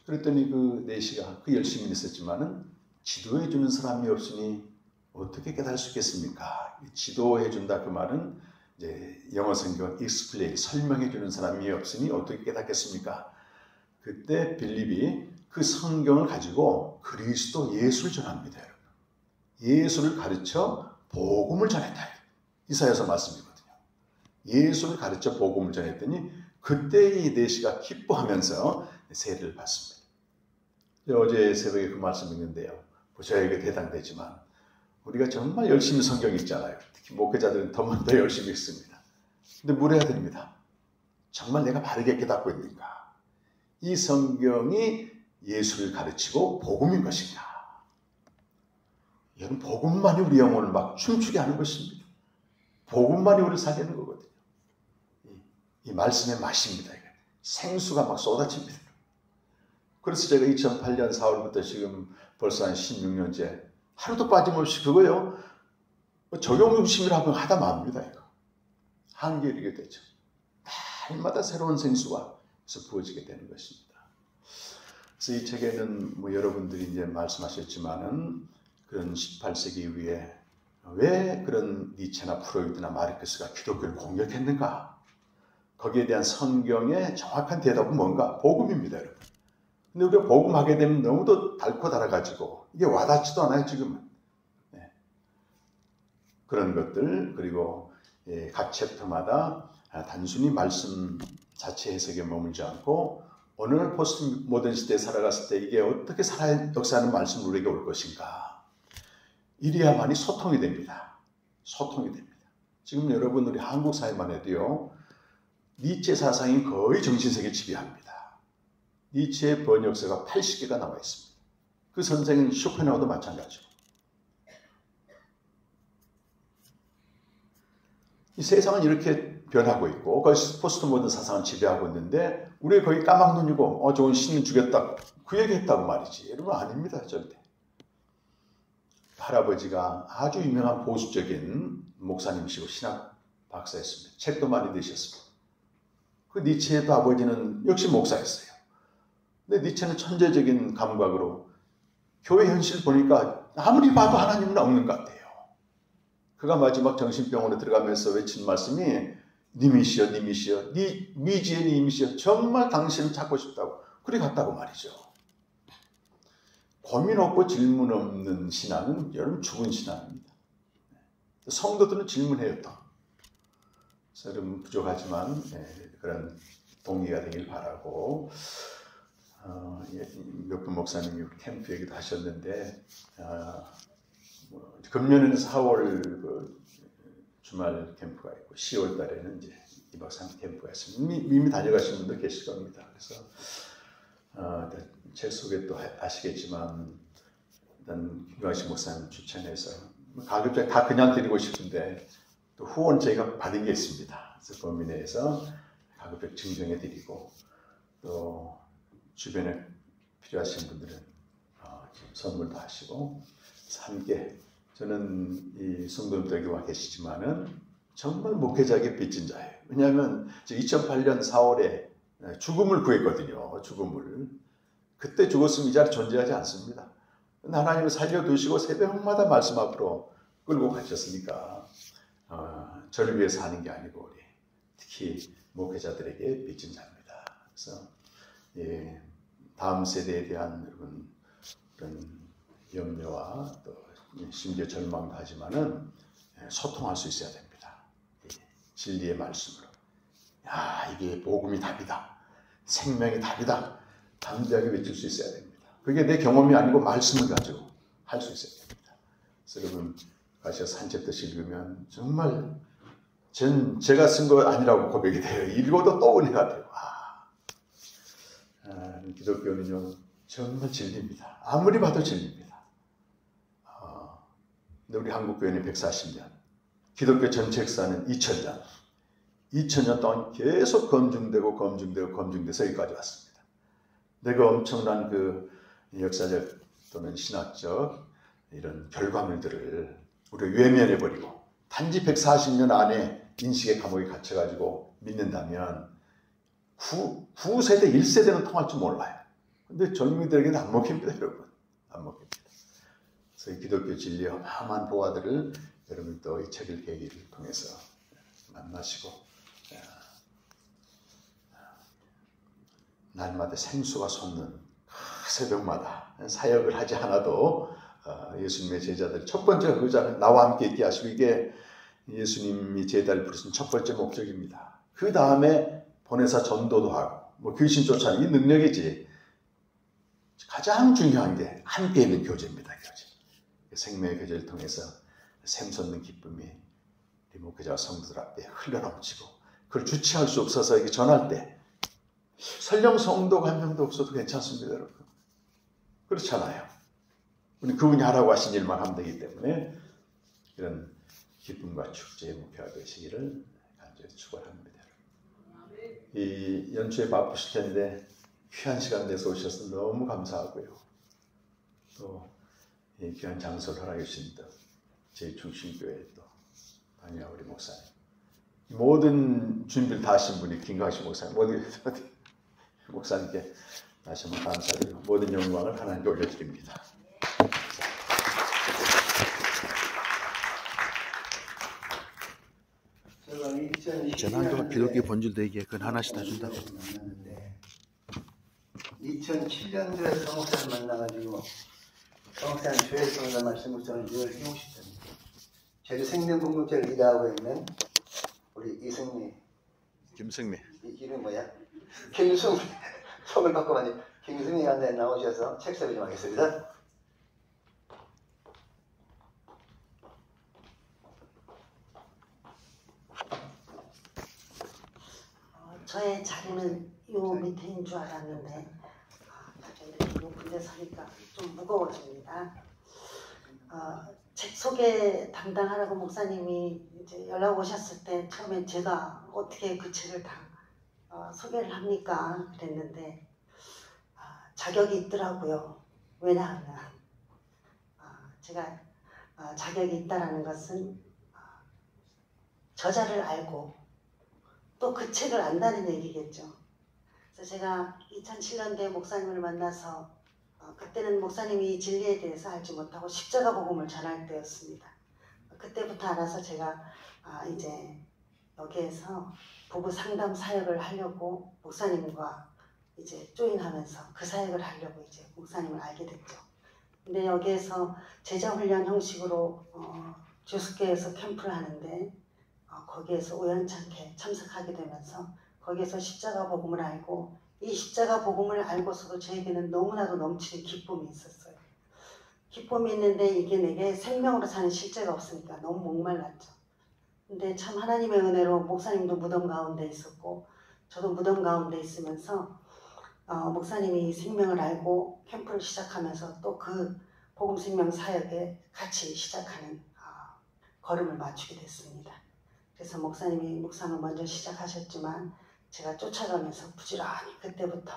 그랬더니 그 네시가 그 열심히 있었지만은 지도해 주는 사람이 없으니 어떻게 깨달을 수 있겠습니까? 지도해 준다 그 말은 이제 영어 성경 explain 설명해 주는 사람이 없으니 어떻게 깨닫겠습니까? 그때 빌립이 그 성경을 가지고 그리스도 예수를 전합니다, 여러분. 예수를 가르쳐 복음을 전했다. 이사야서 말씀이거든요. 예수를 가르쳐 복음을 전했더니 그때 이 네시가 기뻐하면서 세례를 받습니다. 어제 새벽에 그 말씀 읽는데요. 보셔야 대단되지만 우리가 정말 열심히 성경 읽잖아요. 특히 목회자들은 더 열심히 읽습니다. 근데 물어야 됩니다. 정말 내가 바르게 깨닫고 있는가? 이 성경이 예수를 가르치고 복음인 것인가? 여러분, 복음만이 우리 영혼을 막 춤추게 하는 것입니다. 복음만이 우리를 살리는 거거든요. 이 말씀의 맛입니다. 생수가 막 쏟아집니다. 그래서 제가 2008년 4월부터 지금 벌써 한 16년째 하루도 빠짐없이 그거요. 적용 중심이라고 하다 맙니다. 이거. 한계에 이르게 되죠. 날마다 새로운 생수가 그래서 부어지게 되는 것입니다. 그래서 이 책에는 뭐 여러분들이 이제 말씀하셨지만은 그런 18세기 이후에 왜 그런 니체나 프로이드나 마르크스가 기독교를 공격했는가? 거기에 대한 성경의 정확한 대답은 뭔가? 복음입니다, 여러분. 근데 우리가 복음하게 되면 너무도 달고 달아가지고 이게 와닿지도 않아요, 지금은. 네. 그런 것들, 그리고 각 챕터마다 단순히 말씀 자체 해석에 머물지 않고 오늘 포스트 모던 시대에 살아갔을 때 이게 어떻게 역사하는 말씀이 우리에게 올 것인가. 이래야만이 소통이 됩니다. 소통이 됩니다. 지금 여러분 우리 한국 사회만 해도요. 니체 사상이 거의 정신세계 지배합니다. 니체의 번역서가 80개가 나와 있습니다. 그 선생은 쇼펜하우도 마찬가지고. 이 세상은 이렇게 변하고 있고 거기서 포스트 모던 사상을 지배하고 있는데 우리 거기 까막눈이고 좋은 신을 주겠다 그 얘기했다고 말이지. 여러분 아닙니다. 절대. 할아버지가 아주 유명한 보수적인 목사님이시고 신학 박사였습니다. 책도 많이 내셨습니다. 그 니체의 아버지는 역시 목사였어요. 근데 니체는 천재적인 감각으로 교회 현실 보니까 아무리 봐도 하나님은 없는 것 같아요. 그가 마지막 정신병원에 들어가면서 외친 말씀이 님이시여 님이시여 니 미지의 님이시여 정말 당신을 찾고 싶다고 그리 갔다고 말이죠. 고민 없고 질문 없는 신앙은 여러분 죽은 신앙입니다. 성도들은 질문해요 또. 그래서 여러분 부족하지만 그런 동기가 되길 바라고 몇 분 목사님이 캠프 얘기도 하셨는데 금년에는 4월 그 주말 캠프가 있고 10월 달에는 이제 2박 3일 캠프가 있습니다. 이미 다녀가신 분도 계실 겁니다. 그래서 책 속에 또 아시겠지만 일단 김광식 목사님 추천해서 가급적 다 그냥 드리고 싶은데 또 후원 저희가 받은 게 있습니다. 그래서 범위 내에서 가급적 증정해 드리고 또 주변에 필요하신 분들은 선물도 하시고 함께 저는 이 성도님들에게 와 계시지만은 정말 목회자에게 빚진 자예요. 왜냐하면 2008년 4월에 죽음을 구했거든요. 죽음을. 그때 죽었으면 이 자리에 존재하지 않습니다. 하나님을 살려두시고 새벽마다 말씀 앞으로 끌고 가셨으니까 저를 위해서 하는 게 아니고 우리 특히 목회자들에게 빚진 자입니다. 그래서 다음 세대에 대한 여러분 그런 염려와 또 심지어 절망도 하지만은 소통할 수 있어야 됩니다. 진리의 말씀으로. 야, 이게 복음이 답이다. 생명이 답이다. 담대하게 외칠 수 있어야 됩니다. 그게 내 경험이 아니고 말씀을 가지고 할 수 있어야 됩니다. 그래서 여러분 가셔서 한 챕터씩 읽으면 정말 제가 쓴 거 아니라고 고백이 돼요. 읽어도 또 은혜가 돼요. 기독교는요 정말 진리입니다. 아무리 봐도 진리입니다. 근데 우리 한국교회는 140년, 기독교 전체 역사는 2000년, 2000년 동안 계속 검증돼서 여기까지 왔습니다. 내가 엄청난 그 역사적 또는 신학적 이런 결과물들을 우리가 외면해버리고 단지 140년 안에 인식의 감옥에 갇혀가지고 믿는다면 9세대, 1세대는 통할 줄 몰라요. 근데 젊은이들에게는 안 먹힙니다, 여러분. 안 먹힙니다. 그래서 이 기독교 진리의 어마어마한 보화들을 여러분 또 이 책을 계기를 통해서 만나시고 날마다 생수가 솟는 새벽마다 사역을 하지 않아도 예수님의 제자들 첫 번째 의자는 나와 함께 있게 하시고 이게 예수님이 제자를 부르신 첫 번째 목적입니다. 그 다음에 보내사 전도도 하고 뭐 귀신 쫓아내는 이 능력이지 가장 중요한 게 함께 있는 교제입니다. 교제. 생명의 교제를 통해서 샘솟는 기쁨이 우리 목회자와 성도들 앞에 흘러넘치고 그걸 주체할 수 없어서 이게 전할 때 설령 성도가 한 명도 없어도 괜찮습니다, 여러분. 그렇잖아요. 우리 그분이 하라고 하신 일만 하면 되기 때문에 이런 기쁨과 축제의 목회가 되시기를 간절히 축원합니다. 이 연초에 바쁘실 텐데 귀한 시간 내서 오셔서 너무 감사하고요. 또 이 귀한 장소를 허락해 주신 제2충신교회 또 방야 우리 목사님, 모든 준비를 다 하신 분이 김광식 목사님, 모든 목사님께 다시 한번 감사드리고 모든 영광을 하나님께 올려드립니다. 재난도가 기독교 본질되기에 그건 하나씩 다 준다고. 2007년도에 성목사를 만나가지고 성목사는 교회에서 오는 말씀을 저는 늘 해오고 싶습니다. 제주 생명공동체를 리더하고 있는 우리 이승미, 김승미. 이름 뭐야? 김승미, 성을 바꿔봤니? 김승미 간사에 나오셔서 책 소개 좀 하겠습니다. 저의 자리는 요 밑에인 줄 알았는데 이렇게 높은 데 서니까 좀 무거워집니다. 책 소개 담당하라고 목사님이 이제 연락 오셨을 때 처음에 제가 어떻게 그 책을 다 소개를 합니까? 그랬는데 자격이 있더라고요. 왜냐하면 제가 자격이 있다라는 것은 저자를 알고 또 그 책을 안다는 얘기겠죠. 그래서 제가 2007년도에 목사님을 만나서 그때는 목사님이 진리에 대해서 알지 못하고 십자가 복음을 전할 때였습니다. 그때부터 알아서 제가 이제 여기에서 부부 상담 사역을 하려고 목사님과 이제 조인하면서 그 사역을 하려고 이제 목사님을 알게 됐죠. 근데 여기에서 제자훈련 형식으로 주스교에서 캠프를 하는데 거기에서 우연찮게 참석하게 되면서 거기에서 십자가 복음을 알고 이 십자가 복음을 알고서도 저에게는 너무나도 넘치는 기쁨이 있었어요. 기쁨이 있는데 이게 내게 생명으로 사는 실제가 없으니까 너무 목말랐죠. 근데 참 하나님의 은혜로 목사님도 무덤 가운데 있었고 저도 무덤 가운데 있으면서 목사님이 생명을 알고 캠프를 시작하면서 또 그 복음 생명 사역에 같이 시작하는 걸음을 맞추게 됐습니다. 그래서 목사님이 묵상을 먼저 시작하셨지만 제가 쫓아가면서 부지런히 그때부터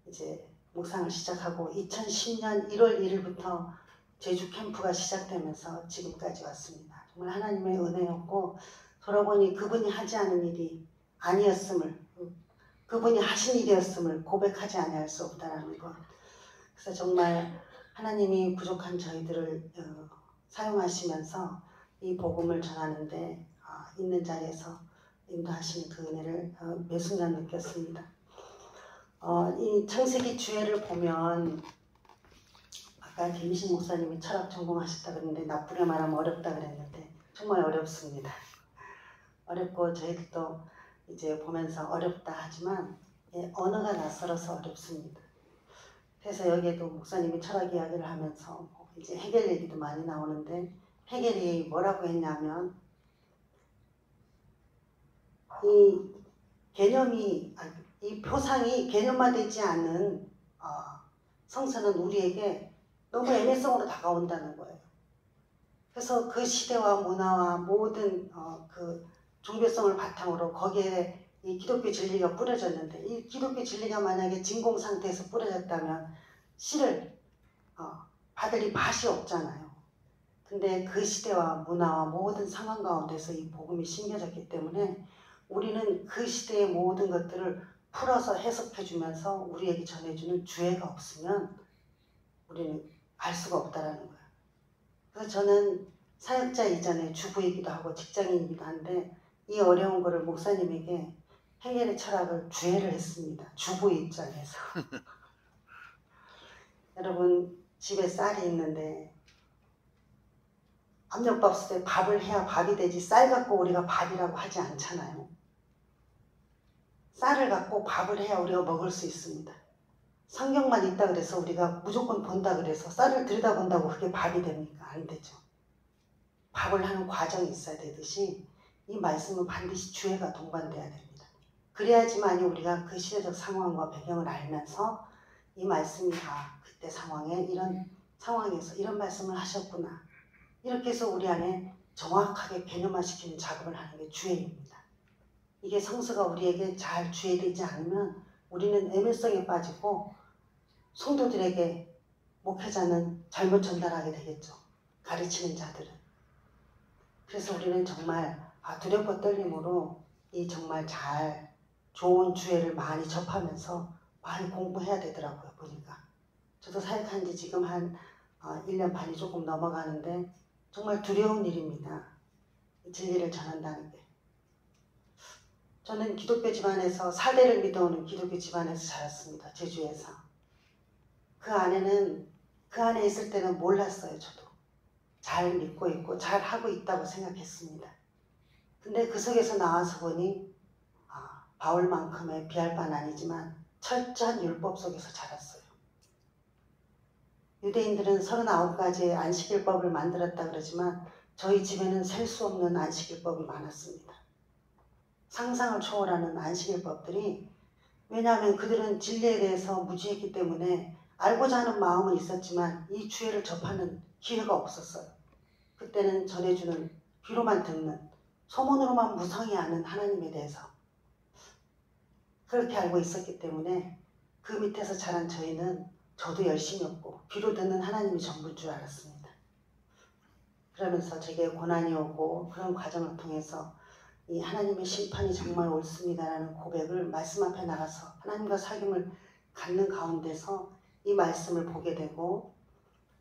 이제 묵상을 시작하고 2010년 1월 1일부터 제주 캠프가 시작되면서 지금까지 왔습니다. 정말 하나님의 은혜였고 돌아보니 그분이 하지 않은 일이 아니었음을, 그분이 하신 일이었음을 고백하지 아니할 수 없다라는 것. 그래서 정말 하나님이 부족한 저희들을 사용하시면서 이 복음을 전하는데 있는 자리에서 인도하시는 그 은혜를 매 순간 느꼈습니다. 이 창세기 주애를 보면 아까 김신 목사님이 철학 전공하셨다 그랬는데 나쁘게 말하면 어렵다 그랬는데 정말 어렵습니다. 어렵고 저희들도 이제 보면서 어렵다 하지만 언어가 낯설어서 어렵습니다. 그래서 여기에도 목사님이 철학 이야기를 하면서 이제 헤겔 얘기도 많이 나오는데 헤겔이 뭐라고 했냐면 이 개념이 이 표상이 개념화되지 않은 성서는 우리에게 너무 애매성으로 다가온다는 거예요. 그래서 그 시대와 문화와 모든 그 종교성을 바탕으로 거기에 이 기독교 진리가 뿌려졌는데, 이 기독교 진리가 만약에 진공 상태에서 뿌려졌다면 씨를 받을 이 밭이 없잖아요. 근데 그 시대와 문화와 모든 상황 가운데서 이 복음이 심겨졌기 때문에 우리는 그 시대의 모든 것들을 풀어서 해석해주면서 우리에게 전해주는 주애가 없으면 우리는 알 수가 없다라는 거예요. 그래서 저는 사역자 이전에 주부이기도 하고 직장인이기도 한데 이 어려운 거를 목사님에게 행렬의 철학을 주애를 했습니다. 주부 입장에서. 여러분 집에 쌀이 있는데 압력밥솥에 밥을 해야 밥이 되지 쌀 갖고 우리가 밥이라고 하지 않잖아요. 쌀을 갖고 밥을 해야 우리가 먹을 수 있습니다. 성경만 있다 그래서 우리가 무조건 본다 그래서 쌀을 들여다본다고 그게 밥이 됩니까? 안 되죠. 밥을 하는 과정이 있어야 되듯이 이 말씀은 반드시 주애가 동반돼야 됩니다. 그래야지만이 우리가 그 시대적 상황과 배경을 알면서 이 말씀이 그때 상황에 이런 상황에서 이런 말씀을 하셨구나. 이렇게 해서 우리 안에 정확하게 개념화시키는 작업을 하는 게 주애입니다. 이게 성서가 우리에게 잘 주애되지 않으면 우리는 애매성에 빠지고 성도들에게 목회자는 잘못 전달하게 되겠죠. 가르치는 자들은. 그래서 우리는 정말 두렵고 떨림으로 이 정말 잘 좋은 주애를 많이 접하면서 많이 공부해야 되더라고요. 보니까. 저도 사역한 지 지금 한 1년 반이 조금 넘어가는데 정말 두려운 일입니다. 진리를 전한다는 게. 저는 기독교 집안에서 사대를 믿어오는 기독교 집안에서 자랐습니다. 제주에서. 그 안에 있을 때는 몰랐어요. 저도. 잘 믿고 있고 잘 하고 있다고 생각했습니다. 근데 그 속에서 나와서 보니 바울만큼의 비할 바는 아니지만 철저한 율법 속에서 자랐어요. 유대인들은 39가지의 안식일법을 만들었다 그러지만 저희 집에는 셀 수 없는 안식일법이 많았습니다. 상상을 초월하는 안식일법들이, 왜냐하면 그들은 진리에 대해서 무지했기 때문에 알고자 하는 마음은 있었지만 이 주애를 접하는 기회가 없었어요. 그때는 전해주는, 귀로만 듣는, 소문으로만 무성히 아는 하나님에 대해서 그렇게 알고 있었기 때문에 그 밑에서 자란 저도 열심히 했고 귀로 듣는 하나님이 전부인 줄 알았습니다. 그러면서 제게 고난이 오고 그런 과정을 통해서 이 하나님의 심판이 정말 옳습니다라는 고백을 말씀 앞에 나가서 하나님과 사귐을 갖는 가운데서 이 말씀을 보게 되고,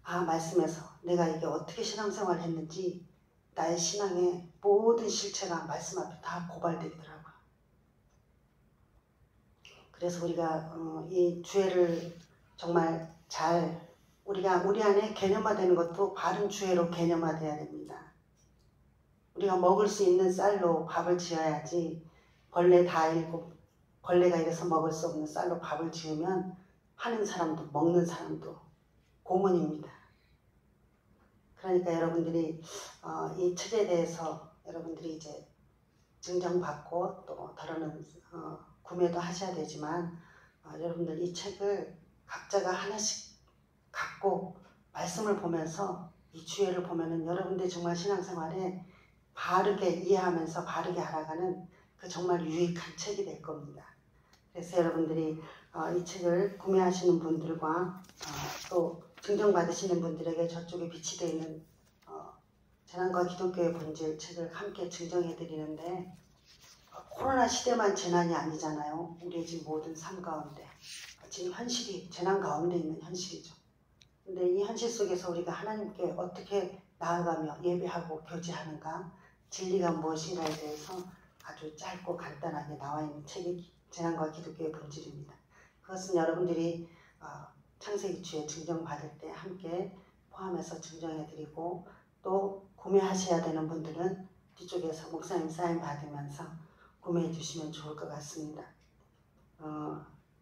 말씀에서 내가 이게 어떻게 신앙생활을 했는지 나의 신앙의 모든 실체가 말씀 앞에 다 고발되더라고요. 그래서 우리가 이 주애를 정말 잘 우리 안에 개념화되는 것도 바른 주애로 개념화돼야 됩니다. 우리가 먹을 수 있는 쌀로 밥을 지어야지 벌레가 이래서 먹을 수 없는 쌀로 밥을 지으면 하는 사람도 먹는 사람도 고문입니다. 그러니까 여러분들이 이 책에 대해서 여러분들이 이제 증정받고 또 더러는 구매도 하셔야 되지만 여러분들 이 책을 각자가 하나씩 갖고 말씀을 보면서 이 주애를 보면은 여러분들 정말 신앙생활에 바르게 이해하면서 바르게 알아가는 그 정말 유익한 책이 될 겁니다. 그래서 여러분들이 이 책을 구매하시는 분들과 또 증정받으시는 분들에게 저쪽에 비치되어 있는 재난과 기독교의 본질 책을 함께 증정해 드리는데, 코로나 시대만 재난이 아니잖아요. 우리의 지금 모든 삶 가운데 지금 현실이 재난 가운데 있는 현실이죠. 근데 이 현실 속에서 우리가 하나님께 어떻게 나아가며 예배하고 교제하는가, 진리가 무엇인가에 대해서 아주 짧고 간단하게 나와 있는 책이 재난과 기독교의 본질입니다. 그것은 여러분들이 창세기 주에 증정받을 때 함께 포함해서 증정해드리고, 또 구매하셔야 되는 분들은 뒤쪽에서 목사님 사인 받으면서 구매해 주시면 좋을 것 같습니다.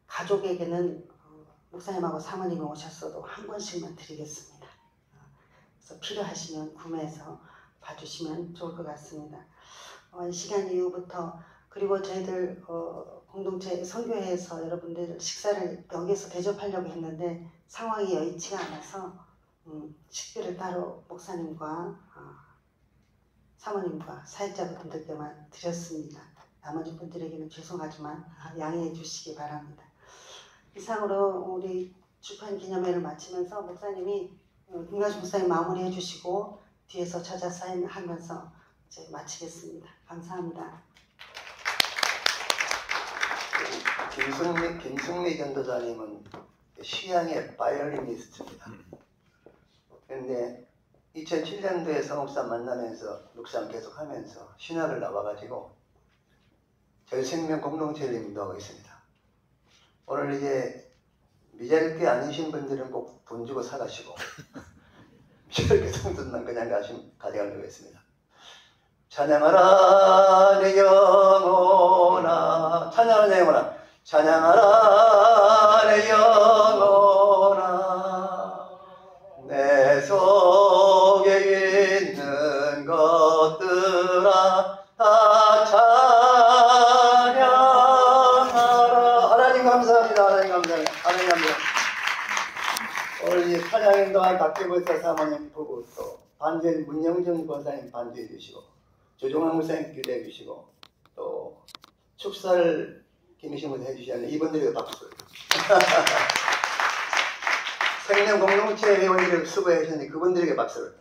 가족에게는 목사님하고 사모님이 오셨어도 한 권씩만 드리겠습니다. 그래서 필요하시면 구매해서 봐주시면 좋을 것 같습니다. 이 시간 이후부터 그리고 저희들 공동체 선교회에서 여러분들 식사를 여기서 대접하려고 했는데 상황이 여의치가 않아서 식비를 따로 목사님과 사모님과 사역자분들께만 드렸습니다. 나머지 분들에게는 죄송하지만 양해해 주시기 바랍니다. 이상으로 우리 주판 기념회를 마치면서 목사님이 김가주 목사님 마무리해 주시고 뒤에서 저자 사인하면서 이제 마치겠습니다. 감사합니다. 김승미 전도사님은 시향의 바이올리니스트입니다. 그런데 2007년도에 성목사 만나면서 묵상 계속하면서 신학을 나와가지고 절생명 공동체를 인도하고 있습니다. 오늘 이제 미자립교 아니신 분들은 꼭 돈 주고 사가시고 미자립교 성도는 그냥 가져가려고 했습니다. 찬양하라 내 영혼아, 찬양하라 내 영혼아, 찬양하라 내 영혼아, 내 속에 있는 것들아 다 찬양하라. 하나님 감사합니다. 하나님 감사합니다. 하나님 감사합니다. 오늘 이 찬양인 동안 박대보사 사모님 보고 또 반주인 문영준 권사님 반주해 주시고 조종환 목사님 기도해 주시고 또 축사를 김희신 목사 해주시는 이분들에게 박수. 생명 공동체 회원들을 수고해 주셨는데 그분들에게 박수를.